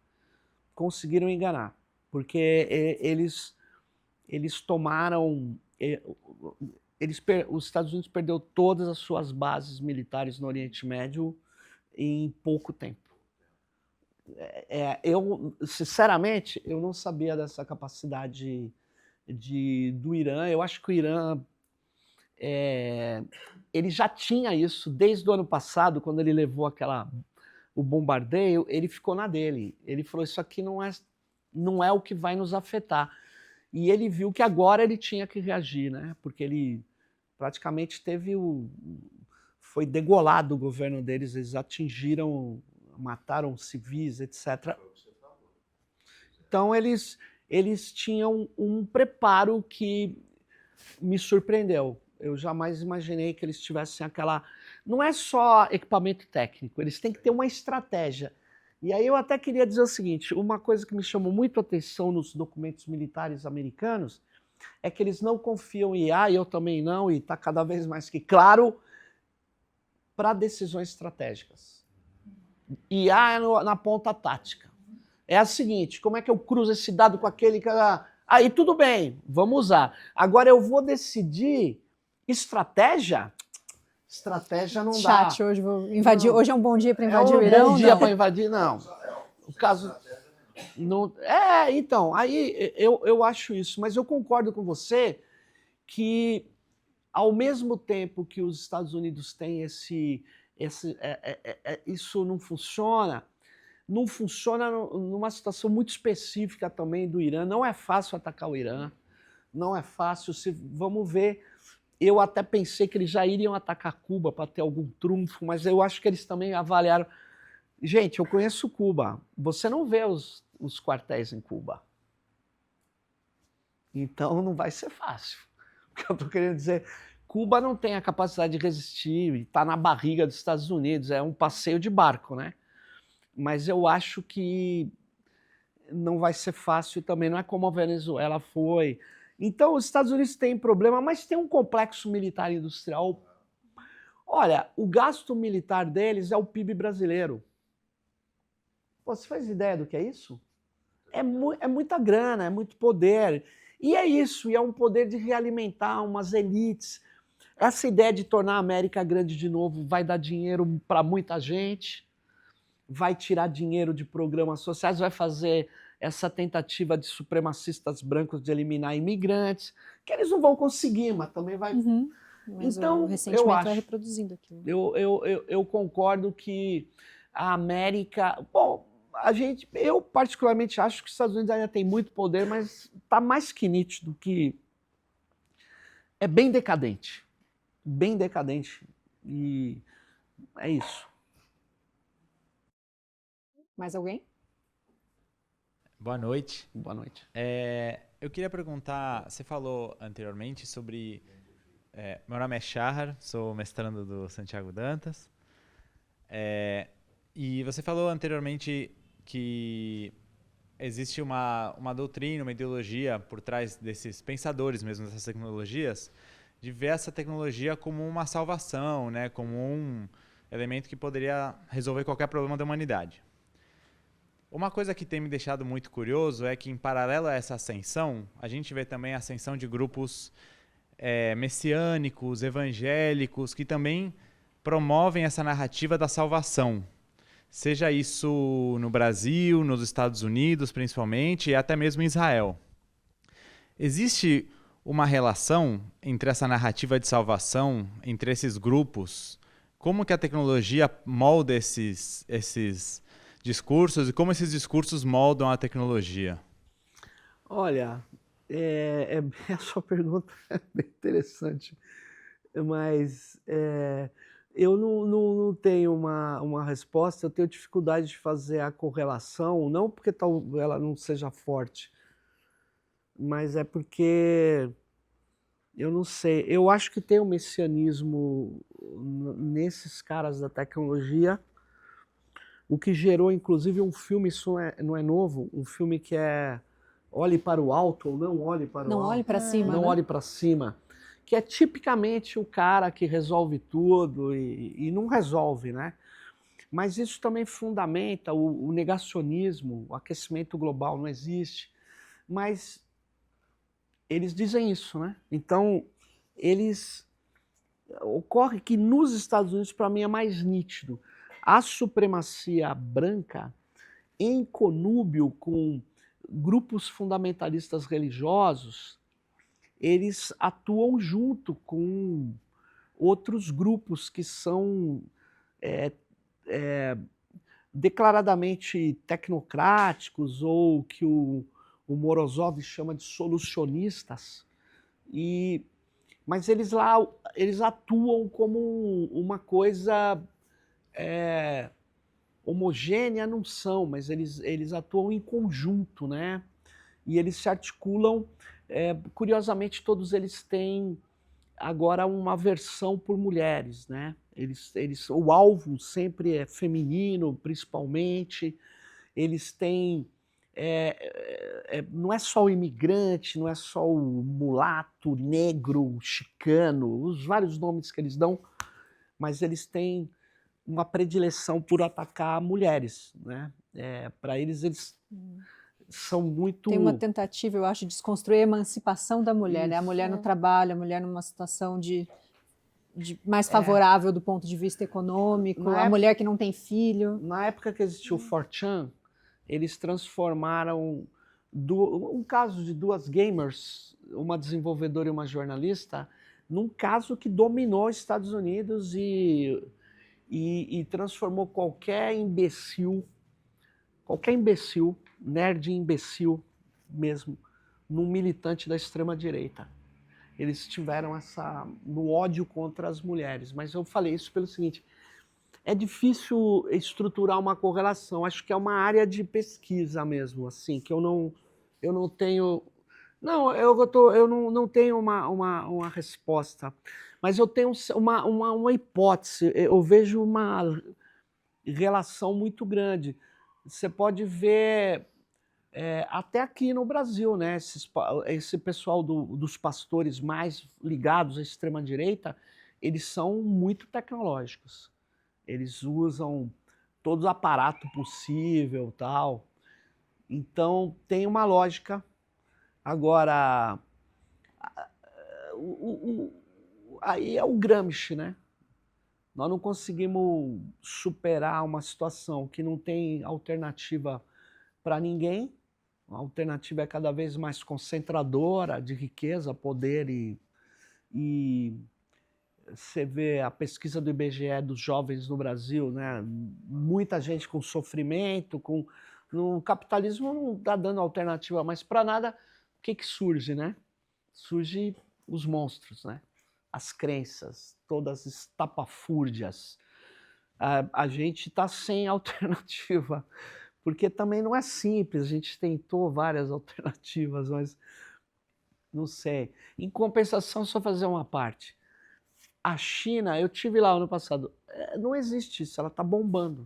Conseguiram enganar, porque eles tomaram... Os Estados Unidos perdeu todas as suas bases militares no Oriente Médio em pouco tempo. Sinceramente, eu não sabia dessa capacidade do Irã. Eu acho que o Irã ele já tinha isso desde o ano passado, quando ele levou o bombardeio, ele ficou na dele. Ele falou, isso aqui não é o que vai nos afetar. E ele viu que agora ele tinha que reagir, né? Porque ele praticamente foi degolado o governo deles, eles mataram civis, etc. Então eles tinham um preparo que me surpreendeu. Eu jamais imaginei que eles tivessem aquela... Não é só equipamento técnico, eles têm que ter uma estratégia. E aí eu até queria dizer o seguinte, uma coisa que me chamou muito a atenção nos documentos militares americanos é que eles não confiam em IA, e eu também não, e está cada vez mais que claro, para decisões estratégicas. IA é na ponta tática. É a seguinte, como é que eu cruzo esse dado com aquele... Aí tudo bem, vamos usar. Agora eu vou decidir estratégia... Estratégia não dá. Chat, hoje vou invadir. Não. Hoje é um bom dia para invadir o Irã? É um bom dia para invadir, não. O caso... Não, então, aí eu acho isso, mas eu concordo com você que, ao mesmo tempo que os Estados Unidos têm isso não funciona numa situação muito específica também do Irã. Não é fácil atacar o Irã, não é fácil. Vamos ver... Eu até pensei que eles já iriam atacar Cuba para ter algum trunfo, mas eu acho que eles também avaliaram... Gente, eu conheço Cuba. Você não vê os quartéis em Cuba. Então não vai ser fácil. O que eu estou querendo dizer, Cuba não tem a capacidade de resistir, está na barriga dos Estados Unidos, é um passeio de barco, né? Mas eu acho que não vai ser fácil também, não é como a Venezuela foi... Então, os Estados Unidos têm problema, mas tem um complexo militar e industrial. Olha, o gasto militar deles é o PIB brasileiro. Pô, você faz ideia do que é isso? É muita grana, é muito poder. E é isso, e é um poder de realimentar umas elites. Essa ideia de tornar a América grande de novo vai dar dinheiro para muita gente, vai tirar dinheiro de programas sociais, vai fazer... essa tentativa de supremacistas brancos de eliminar imigrantes, que eles não vão conseguir, mas também vai... Mas então, o ressentimento vai reproduzindo aquilo. Eu concordo que a América... Bom, eu particularmente acho que os Estados Unidos ainda tem muito poder, mas está mais que nítido que é bem decadente. Bem decadente. E é isso. Mais alguém? Boa noite. Boa noite. Eu queria perguntar, você falou anteriormente sobre... meu nome é Shahar, sou mestrando do Santiago Dantas. E você falou anteriormente que existe uma doutrina, uma ideologia por trás desses pensadores mesmo, dessas tecnologias, de ver essa tecnologia como uma salvação, né, como um elemento que poderia resolver qualquer problema da humanidade. Uma coisa que tem me deixado muito curioso é que, em paralelo a essa ascensão, a gente vê também a ascensão de grupos messiânicos, evangélicos, que também promovem essa narrativa da salvação. Seja isso no Brasil, nos Estados Unidos, principalmente, e até mesmo em Israel. Existe uma relação entre essa narrativa de salvação, entre esses grupos? Como que a tecnologia molda esses discursos e como esses discursos moldam a tecnologia? Olha, a sua pergunta é bem interessante, mas eu não tenho uma resposta, eu tenho dificuldade de fazer a correlação, não porque ela não seja forte, mas é porque Eu não sei. Eu acho que tem um messianismo nesses caras da tecnologia, o que gerou, inclusive, um filme, isso não é novo, um filme que é Olhe para o Alto ou Não Olhe para o Não Alto. olhe para cima, Não né? olhe para cima. Que é tipicamente o cara que resolve tudo e não resolve, né? Mas isso também fundamenta o negacionismo, o aquecimento global não existe. Mas eles dizem isso, né? Então, ocorre que nos Estados Unidos, para mim, é mais nítido. A supremacia branca, em conúbio com grupos fundamentalistas religiosos, eles atuam junto com outros grupos que são declaradamente tecnocráticos ou que o Morozov chama de solucionistas, mas eles atuam como uma coisa homogênea, não são, mas eles atuam em conjunto, né? E eles se articulam, curiosamente todos eles têm agora uma aversão por mulheres, né? O alvo sempre é feminino, principalmente. Eles têm não é só o imigrante, não é só o mulato, negro, chicano, os vários nomes que eles dão, mas eles têm uma predileção por atacar mulheres, né? Para eles são muito... Tem uma tentativa, eu acho, de desconstruir a emancipação da mulher, né? A mulher no trabalho, a mulher numa situação de mais favorável do ponto de vista econômico, a mulher que não tem filho. Na época que existiu o 4chan, eles transformaram um caso de duas gamers, uma desenvolvedora e uma jornalista, num caso que dominou os Estados Unidos e transformou qualquer imbecil, nerd imbecil mesmo, num militante da extrema-direita. Eles tiveram no ódio contra as mulheres. Mas eu falei isso pelo seguinte, é difícil estruturar uma correlação, acho que é uma área de pesquisa mesmo, assim, que eu não tenho... eu não tenho uma resposta, mas eu tenho uma hipótese, eu vejo uma relação muito grande. Você pode ver até aqui no Brasil, né? Esse pessoal dos pastores mais ligados à extrema-direita, eles são muito tecnológicos. Eles usam todo o aparato possível, tal. Então, tem uma lógica. Agora, aí é o Gramsci, né? Nós não conseguimos superar uma situação que não tem alternativa para ninguém. A alternativa é cada vez mais concentradora de riqueza, poder e você vê a pesquisa do IBGE dos jovens no Brasil, né? Muita gente com sofrimento, no capitalismo não está dando alternativa mais para nada. O que surge, né? Surge os monstros, né? As crenças, todas estapafúrdias. A gente está sem alternativa, porque também não é simples, a gente tentou várias alternativas, mas não sei. Em compensação, só fazer uma parte. A China, eu tive lá ano passado, não existe isso, ela está bombando.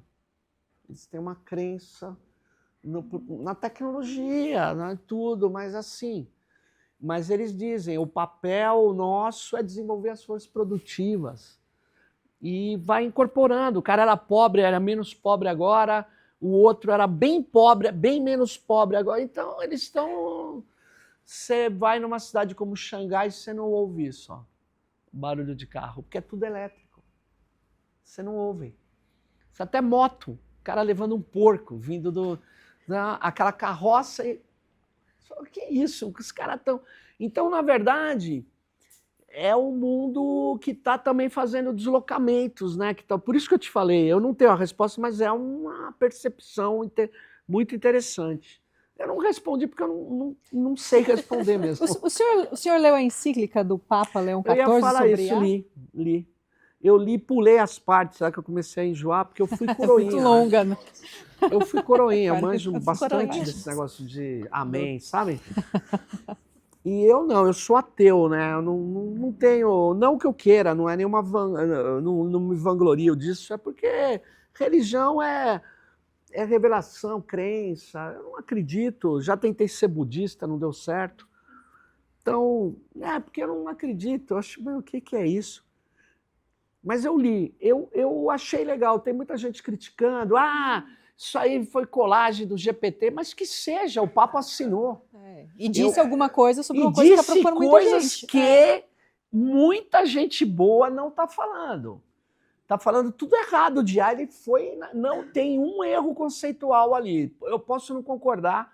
Eles têm uma crença na tecnologia, tudo, mas assim. Mas eles dizem, o papel nosso é desenvolver as forças produtivas. E vai incorporando. O cara era pobre, era menos pobre agora, o outro era bem pobre, bem menos pobre agora. Então, eles estão... Você vai numa cidade como Xangai e você não ouve isso, ó, barulho de carro, porque é tudo elétrico. Você não ouve. Você até moto, o cara levando um porco, vindo aquela carroça e... O que é isso? Os caras estão... Então, na verdade, é o mundo que está também fazendo deslocamentos, né? Por isso que eu te falei, eu não tenho a resposta, mas é uma percepção muito interessante. Eu não respondi porque eu não sei responder mesmo. O senhor leu a encíclica do Papa Leão XIV eu ia falar sobre isso, li. Eu li, pulei as partes, sabe, que eu comecei a enjoar, porque eu fui coroinha. Muito longa, né? Eu fui coroinha, eu manjo bastante desse negócio de amém, sabe? E eu não, eu sou ateu, né? Eu não tenho, não que eu queira, não é nenhuma, não me vanglorio disso, é porque religião é revelação, crença. Eu não acredito, já tentei ser budista, não deu certo. Então, porque eu não acredito, eu acho, o que é isso? Mas eu li, eu achei legal, tem muita gente criticando, isso aí foi colagem do GPT, mas que seja, o Papa assinou. E disse alguma coisa sobre uma coisa que está preocupando muita coisas gente. que muita gente boa não está falando. Está falando tudo errado. O ele foi, não tem um erro conceitual ali. Eu posso não concordar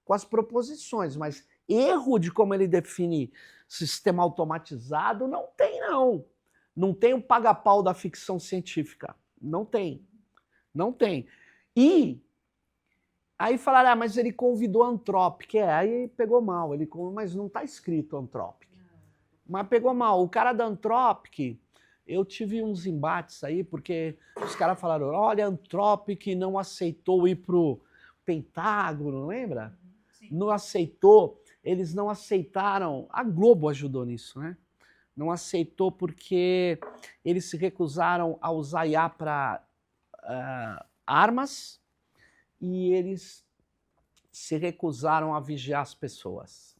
com as proposições, mas erro de como ele define sistema automatizado não tem, não. Não tem o paga-pau da ficção científica. Não tem. Não tem. E aí falaram, mas ele convidou a Anthropic. Aí pegou mal. Mas não está escrito Anthropic. Mas pegou mal. O cara da Anthropic, eu tive uns embates aí, porque os caras falaram, olha, a Anthropic não aceitou ir pro Pentágono, lembra? Sim. Não aceitou. Eles não aceitaram. A Globo ajudou nisso, né? Não aceitou porque eles se recusaram a usar IA para armas e eles se recusaram a vigiar as pessoas.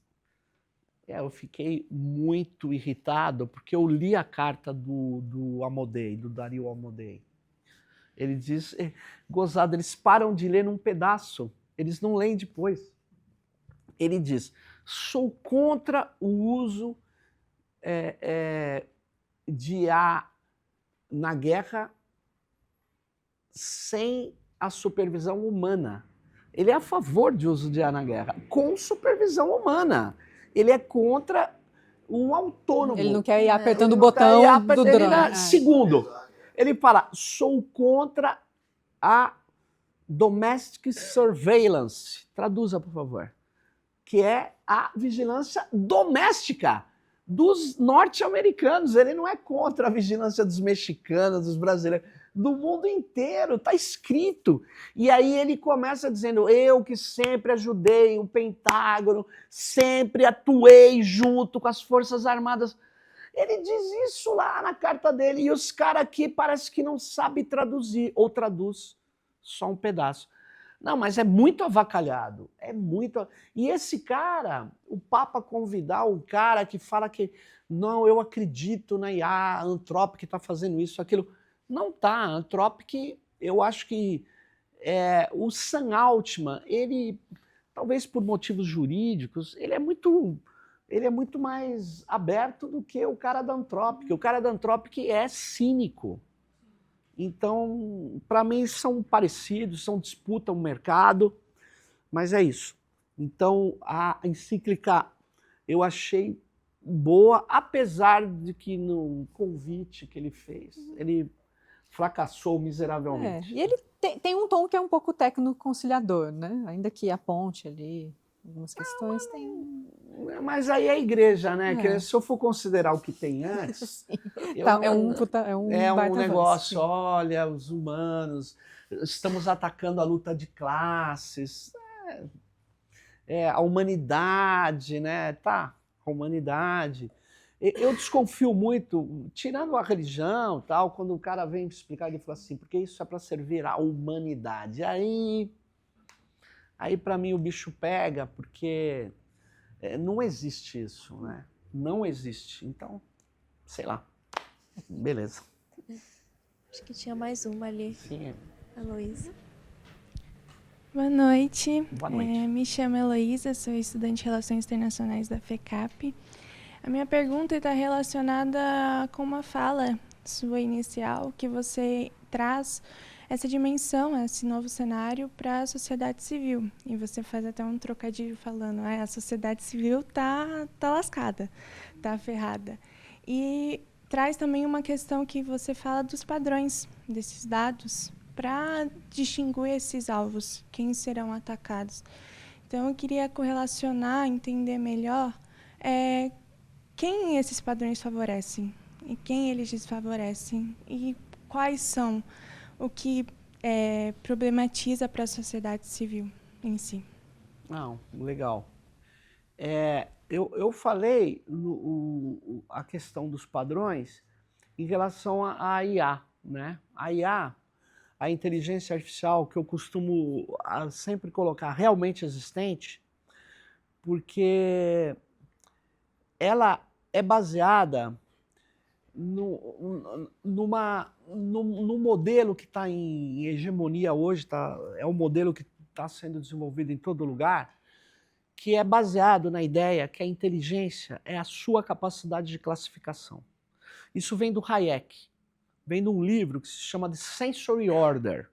Eu fiquei muito irritado porque eu li a carta do Amodei, do Dario Amodei. Ele diz, gozado, eles param de ler num pedaço, eles não leem depois. Ele diz, sou contra o uso de IA na guerra sem a supervisão humana. Ele é a favor de uso de IA na guerra, com supervisão humana. Ele é contra um autônomo. Ele não quer ir apertando o botão do drone. Segundo, ele fala, sou contra a domestic surveillance. Traduza, por favor. Que é a vigilância doméstica dos norte-americanos. Ele não é contra a vigilância dos mexicanos, dos brasileiros, do mundo inteiro, está escrito. E aí ele começa dizendo, eu que sempre ajudei o Pentágono, sempre atuei junto com as Forças Armadas. Ele diz isso lá na carta dele, e os caras aqui parece que não sabem traduzir, ou traduz só um pedaço. Não, mas é muito avacalhado, é muito... E esse cara, o Papa convidar um cara que fala que não, eu acredito na IA, a Anthropic está fazendo isso, aquilo... Não tá, a Anthropic, eu acho que o Sam Altman, ele, talvez por motivos jurídicos, ele é muito mais aberto do que o cara da Anthropic. O cara da Anthropic é cínico. Então, para mim, são parecidos, disputam o mercado, mas é isso. Então, a encíclica eu achei boa, apesar de que no convite que ele fez, ele fracassou miseravelmente. E ele tem um tom que é um pouco técnico-conciliador, né? Ainda que aponte ali algumas questões, tem... Mas aí é a igreja, né? Que se eu for considerar o que tem antes... é um negócio, olha, os humanos, estamos atacando a luta de classes, a humanidade, né? Tá, a humanidade... Eu desconfio muito, tirando a religião, tal, quando o cara vem explicar, ele fala assim, porque isso é para servir à humanidade. Aí para mim o bicho pega, porque não existe isso, né? Não existe. Então, sei lá. Beleza. Acho que tinha mais uma ali. Sim. Heloísa. Boa noite. Boa noite. Me chamo Heloísa, sou estudante de Relações Internacionais da FECAP. A minha pergunta está relacionada com uma fala sua inicial, que você traz essa dimensão, esse novo cenário para a sociedade civil. E você faz até um trocadilho falando, a sociedade civil tá lascada, tá ferrada. E traz também uma questão que você fala dos padrões desses dados para distinguir esses alvos, quem serão atacados. Então, eu queria correlacionar, entender melhor quem esses padrões favorecem e quem eles desfavorecem e quais são o que problematiza para a sociedade civil em si. Não, legal. Eu falei a questão dos padrões em relação à IA, né? A IA, a inteligência artificial, que eu costumo sempre colocar realmente existente, porque ela é baseada no modelo que está em hegemonia hoje, é um modelo que está sendo desenvolvido em todo lugar, que é baseado na ideia que a inteligência é a sua capacidade de classificação. Isso vem do Hayek, vem de um livro que se chama The Sensory Order.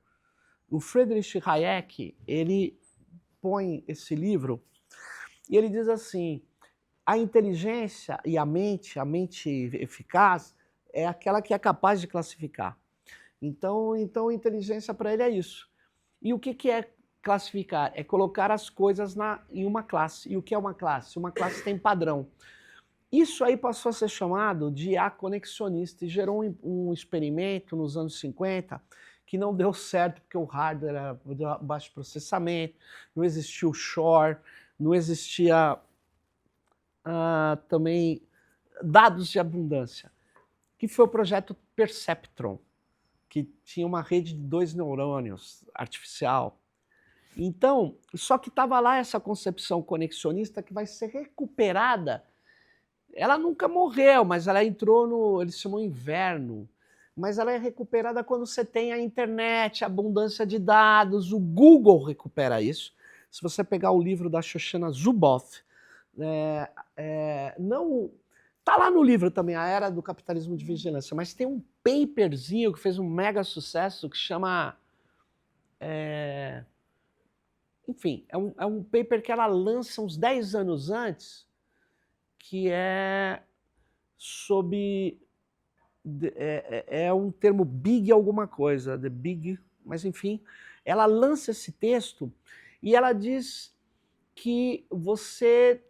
O Friedrich Hayek, ele põe esse livro e ele diz assim: a inteligência e a mente eficaz, é aquela que é capaz de classificar. Então a inteligência para ele é isso. E o que é classificar? É colocar as coisas em uma classe. E o que é uma classe? Uma classe tem padrão. Isso aí passou a ser chamado de IA conexionista e gerou um experimento nos anos 50 que não deu certo porque o hardware era de baixo processamento, não existia o Shor, não existia também dados de abundância, que foi o projeto Perceptron, que tinha uma rede de 2 neurônios artificial. Então, só que estava lá essa concepção conexionista que vai ser recuperada. Ela nunca morreu, mas ela entrou no, eles chamam inverno, mas ela é recuperada quando você tem a internet, a abundância de dados, o Google recupera isso. Se você pegar o livro da Shoshana Zuboff, não tá lá no livro também, A Era do Capitalismo de Vigilância, mas tem um paperzinho que fez um mega sucesso que chama... enfim, é um paper que ela lança uns 10 anos antes, que é sobre... é um termo big alguma coisa, the big, mas enfim, ela lança esse texto e ela diz que você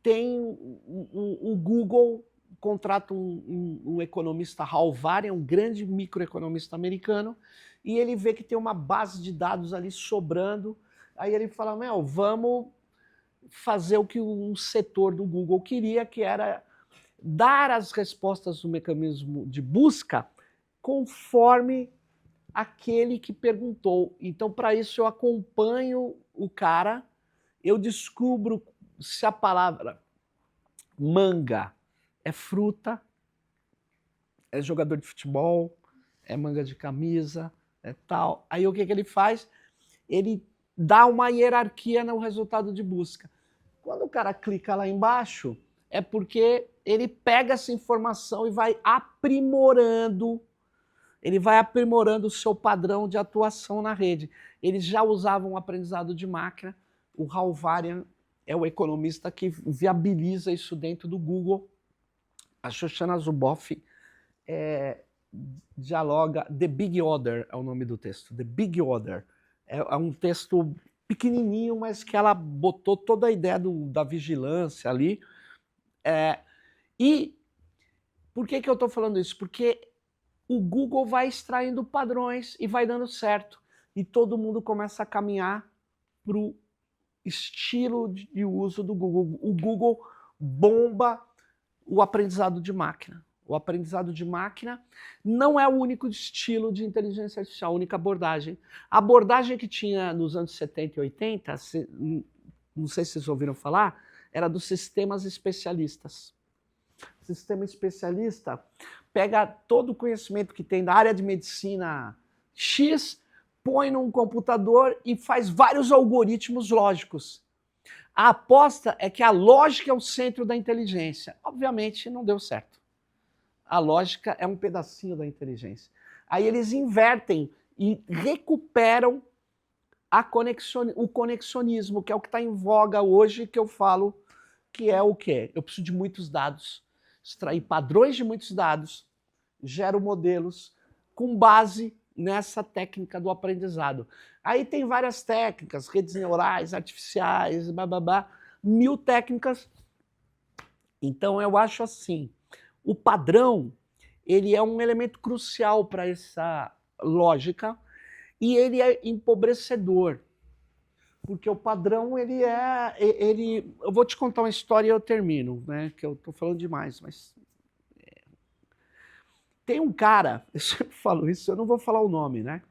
tem o Google, contrata um economista Hal Varian, um grande microeconomista americano, e ele vê que tem uma base de dados ali sobrando, aí ele fala, vamos fazer o que um setor do Google queria, que era dar as respostas do mecanismo de busca conforme aquele que perguntou. Então, para isso, eu acompanho o cara, eu descubro se a palavra manga é fruta, é jogador de futebol, é manga de camisa, é tal. Aí o que ele faz? Ele dá uma hierarquia no resultado de busca. Quando o cara clica lá embaixo, é porque ele pega essa informação e vai aprimorando, o seu padrão de atuação na rede. Eles já usavam o aprendizado de máquina, o Hal Varian é o economista que viabiliza isso dentro do Google. A Shoshana Zuboff dialoga, The Big Order é o nome do texto, The Big Order. É um texto pequenininho, mas que ela botou toda a ideia da vigilância ali. E por que eu estou falando isso? Porque o Google vai extraindo padrões e vai dando certo. E todo mundo começa a caminhar para o estilo de uso do Google. O Google bomba o aprendizado de máquina. O aprendizado de máquina não é o único estilo de inteligência artificial, a única abordagem. A abordagem que tinha nos anos 70 e 80, não sei se vocês ouviram falar, era dos sistemas especialistas. O sistema especialista pega todo o conhecimento que tem da área de medicina X, põe num computador e faz vários algoritmos lógicos. A aposta é que a lógica é o centro da inteligência. Obviamente não deu certo. A lógica é um pedacinho da inteligência. Aí eles invertem e recuperam o conexionismo, que é o que está em voga hoje, que eu falo que é o quê? Eu preciso de muitos dados, extrair padrões de muitos dados, gero modelos com base nessa técnica do aprendizado. Aí tem várias técnicas, redes neurais, artificiais, bababá, 1000 técnicas. Então eu acho assim, o padrão, ele é um elemento crucial para essa lógica e ele é empobrecedor. Porque o padrão, eu vou te contar uma história e eu termino, né? Que eu tô falando demais, mas... Tem um cara, eu sempre falo isso, eu não vou falar o nome, né?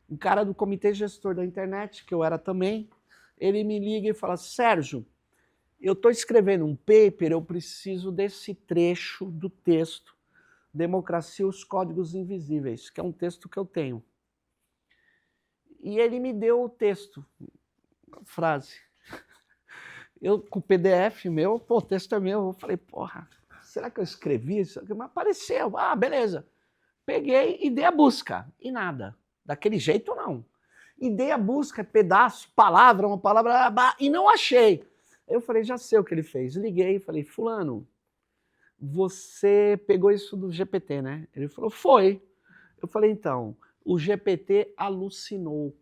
Um cara do comitê gestor da internet, que eu era também, ele me liga e fala, Sérgio, eu estou escrevendo um paper, eu preciso desse trecho do texto, Democracia e os Códigos Invisíveis, que é um texto que eu tenho. E ele me deu o texto, a frase. Eu, com o PDF meu, o texto é meu, eu falei, porra, será que eu escrevi isso? Mas apareceu, beleza. Peguei e dei a busca, e nada. Daquele jeito, não. E dei a busca, pedaço, palavra, uma palavra, e não achei. Eu falei, já sei o que ele fez. Liguei e falei, fulano, você pegou isso do GPT, né? Ele falou, foi. Eu falei, então, o GPT alucinou.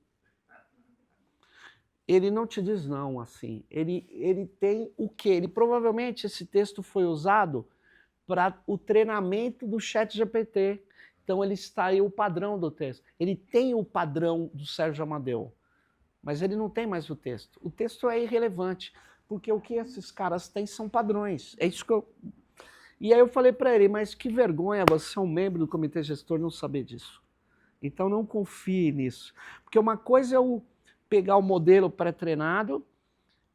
Ele não te diz não, assim. Ele tem o quê? Ele provavelmente, esse texto foi usado para o treinamento do ChatGPT. Então ele extraiu o padrão do texto. Ele tem o padrão do Sérgio Amadeu, mas ele não tem mais o texto. O texto é irrelevante, porque o que esses caras têm são padrões. É isso que eu... E aí eu falei para ele, mas que vergonha você é um membro do comitê gestor não saber disso. Então não confie nisso. Porque uma coisa é eu pegar o modelo pré-treinado,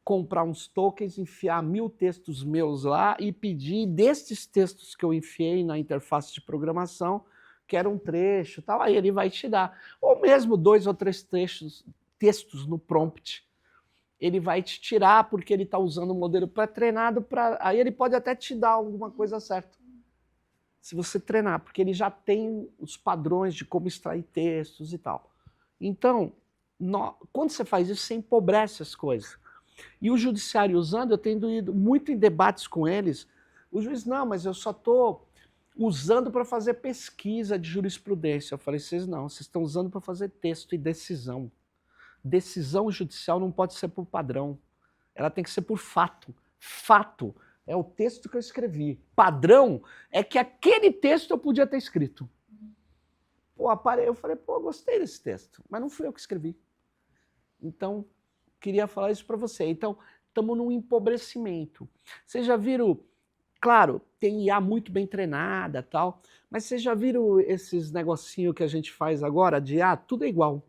comprar uns tokens, enfiar 1000 textos meus lá e pedir destes textos que eu enfiei na interface de programação, que era um trecho e tal, aí ele vai te dar. Ou mesmo 2 ou 3 textos no prompt. Ele vai te tirar porque ele está usando o modelo pré-treinado, aí ele pode até te dar alguma coisa certa. Se você treinar, porque ele já tem os padrões de como extrair textos e tal. Então, quando você faz isso, você empobrece as coisas. E o judiciário usando, eu tenho ido muito em debates com eles, o juiz, não, mas eu só estou usando para fazer pesquisa de jurisprudência. Eu falei, vocês estão usando para fazer texto e decisão. Decisão judicial não pode ser por padrão. Ela tem que ser por fato. Fato é o texto que eu escrevi. Padrão é que aquele texto eu podia ter escrito. Eu falei, gostei desse texto, mas não fui eu que escrevi. Então, queria falar isso para você. Então, estamos num empobrecimento. Vocês já viram, claro, tem IA muito bem treinada e tal, mas vocês já viram esses negocinhos que a gente faz agora de IA? Tudo é igual.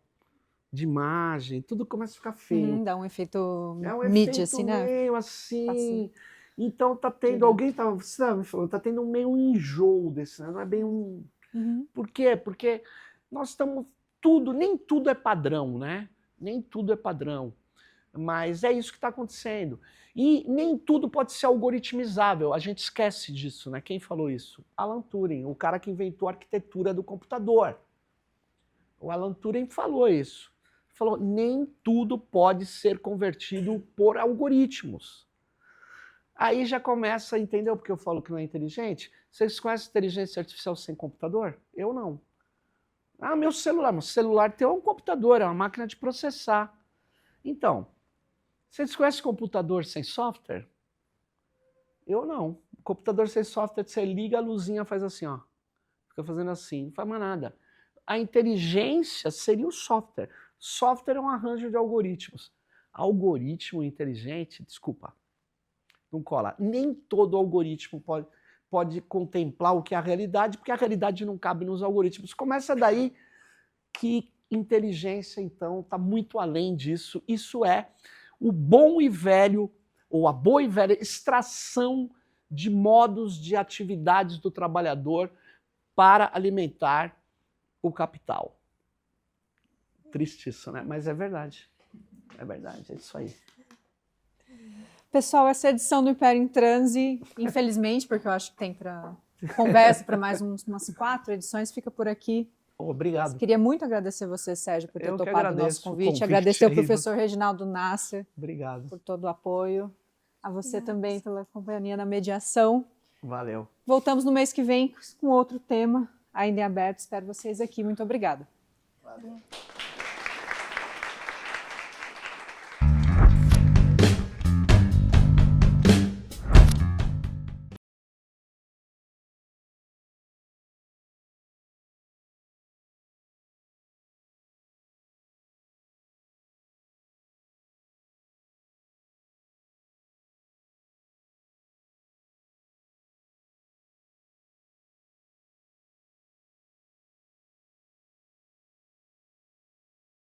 De imagem, tudo começa a ficar feio. Dá um efeito mídia, efeito assim, né? Meio assim. Assim. Então tá tendo, alguém tá, sabe, falando, tá tendo meio um enjoo desse, né? Não é bem um... Por quê? Porque nós estamos nem tudo é padrão, né? Nem tudo é padrão. Mas é isso que está acontecendo. E nem tudo pode ser algoritmizável. A gente esquece disso, né? Quem falou isso? Alan Turing, o cara que inventou a arquitetura do computador. O Alan Turing falou isso. Falou, nem tudo pode ser convertido por algoritmos. Aí já começa a entender porque eu falo que não é inteligente. Vocês conhecem inteligência artificial sem computador? Eu não. Meu celular teu é um computador, é uma máquina de processar. Então, vocês conhecem computador sem software? Eu não. Computador sem software, você liga, a luzinha faz assim, ó. Fica fazendo assim, não faz mais nada. A inteligência seria o software. Software é um arranjo de algoritmos. Algoritmo inteligente, desculpa, não cola. Nem todo algoritmo pode contemplar o que é a realidade, porque a realidade não cabe nos algoritmos. Começa daí que inteligência, então, está muito além disso. Isso é o bom e velho, ou a boa e velha extração de modos de atividades do trabalhador para alimentar o capital. Triste isso, né? Mas é verdade. É verdade, é isso aí. Pessoal, essa edição do Império em Transe, infelizmente, porque eu acho que tem para conversa para mais umas 4 edições, fica por aqui. Obrigado. Queria muito agradecer você, Sérgio, por ter Eu que topado o nosso agradeço convite. Agradecer ao aí. professor Reginaldo Nasser Obrigado. por todo o apoio. A você também pela companhia na mediação. Valeu. Voltamos no mês que vem com outro tema ainda em aberto. Espero vocês aqui. Muito obrigada. Valeu.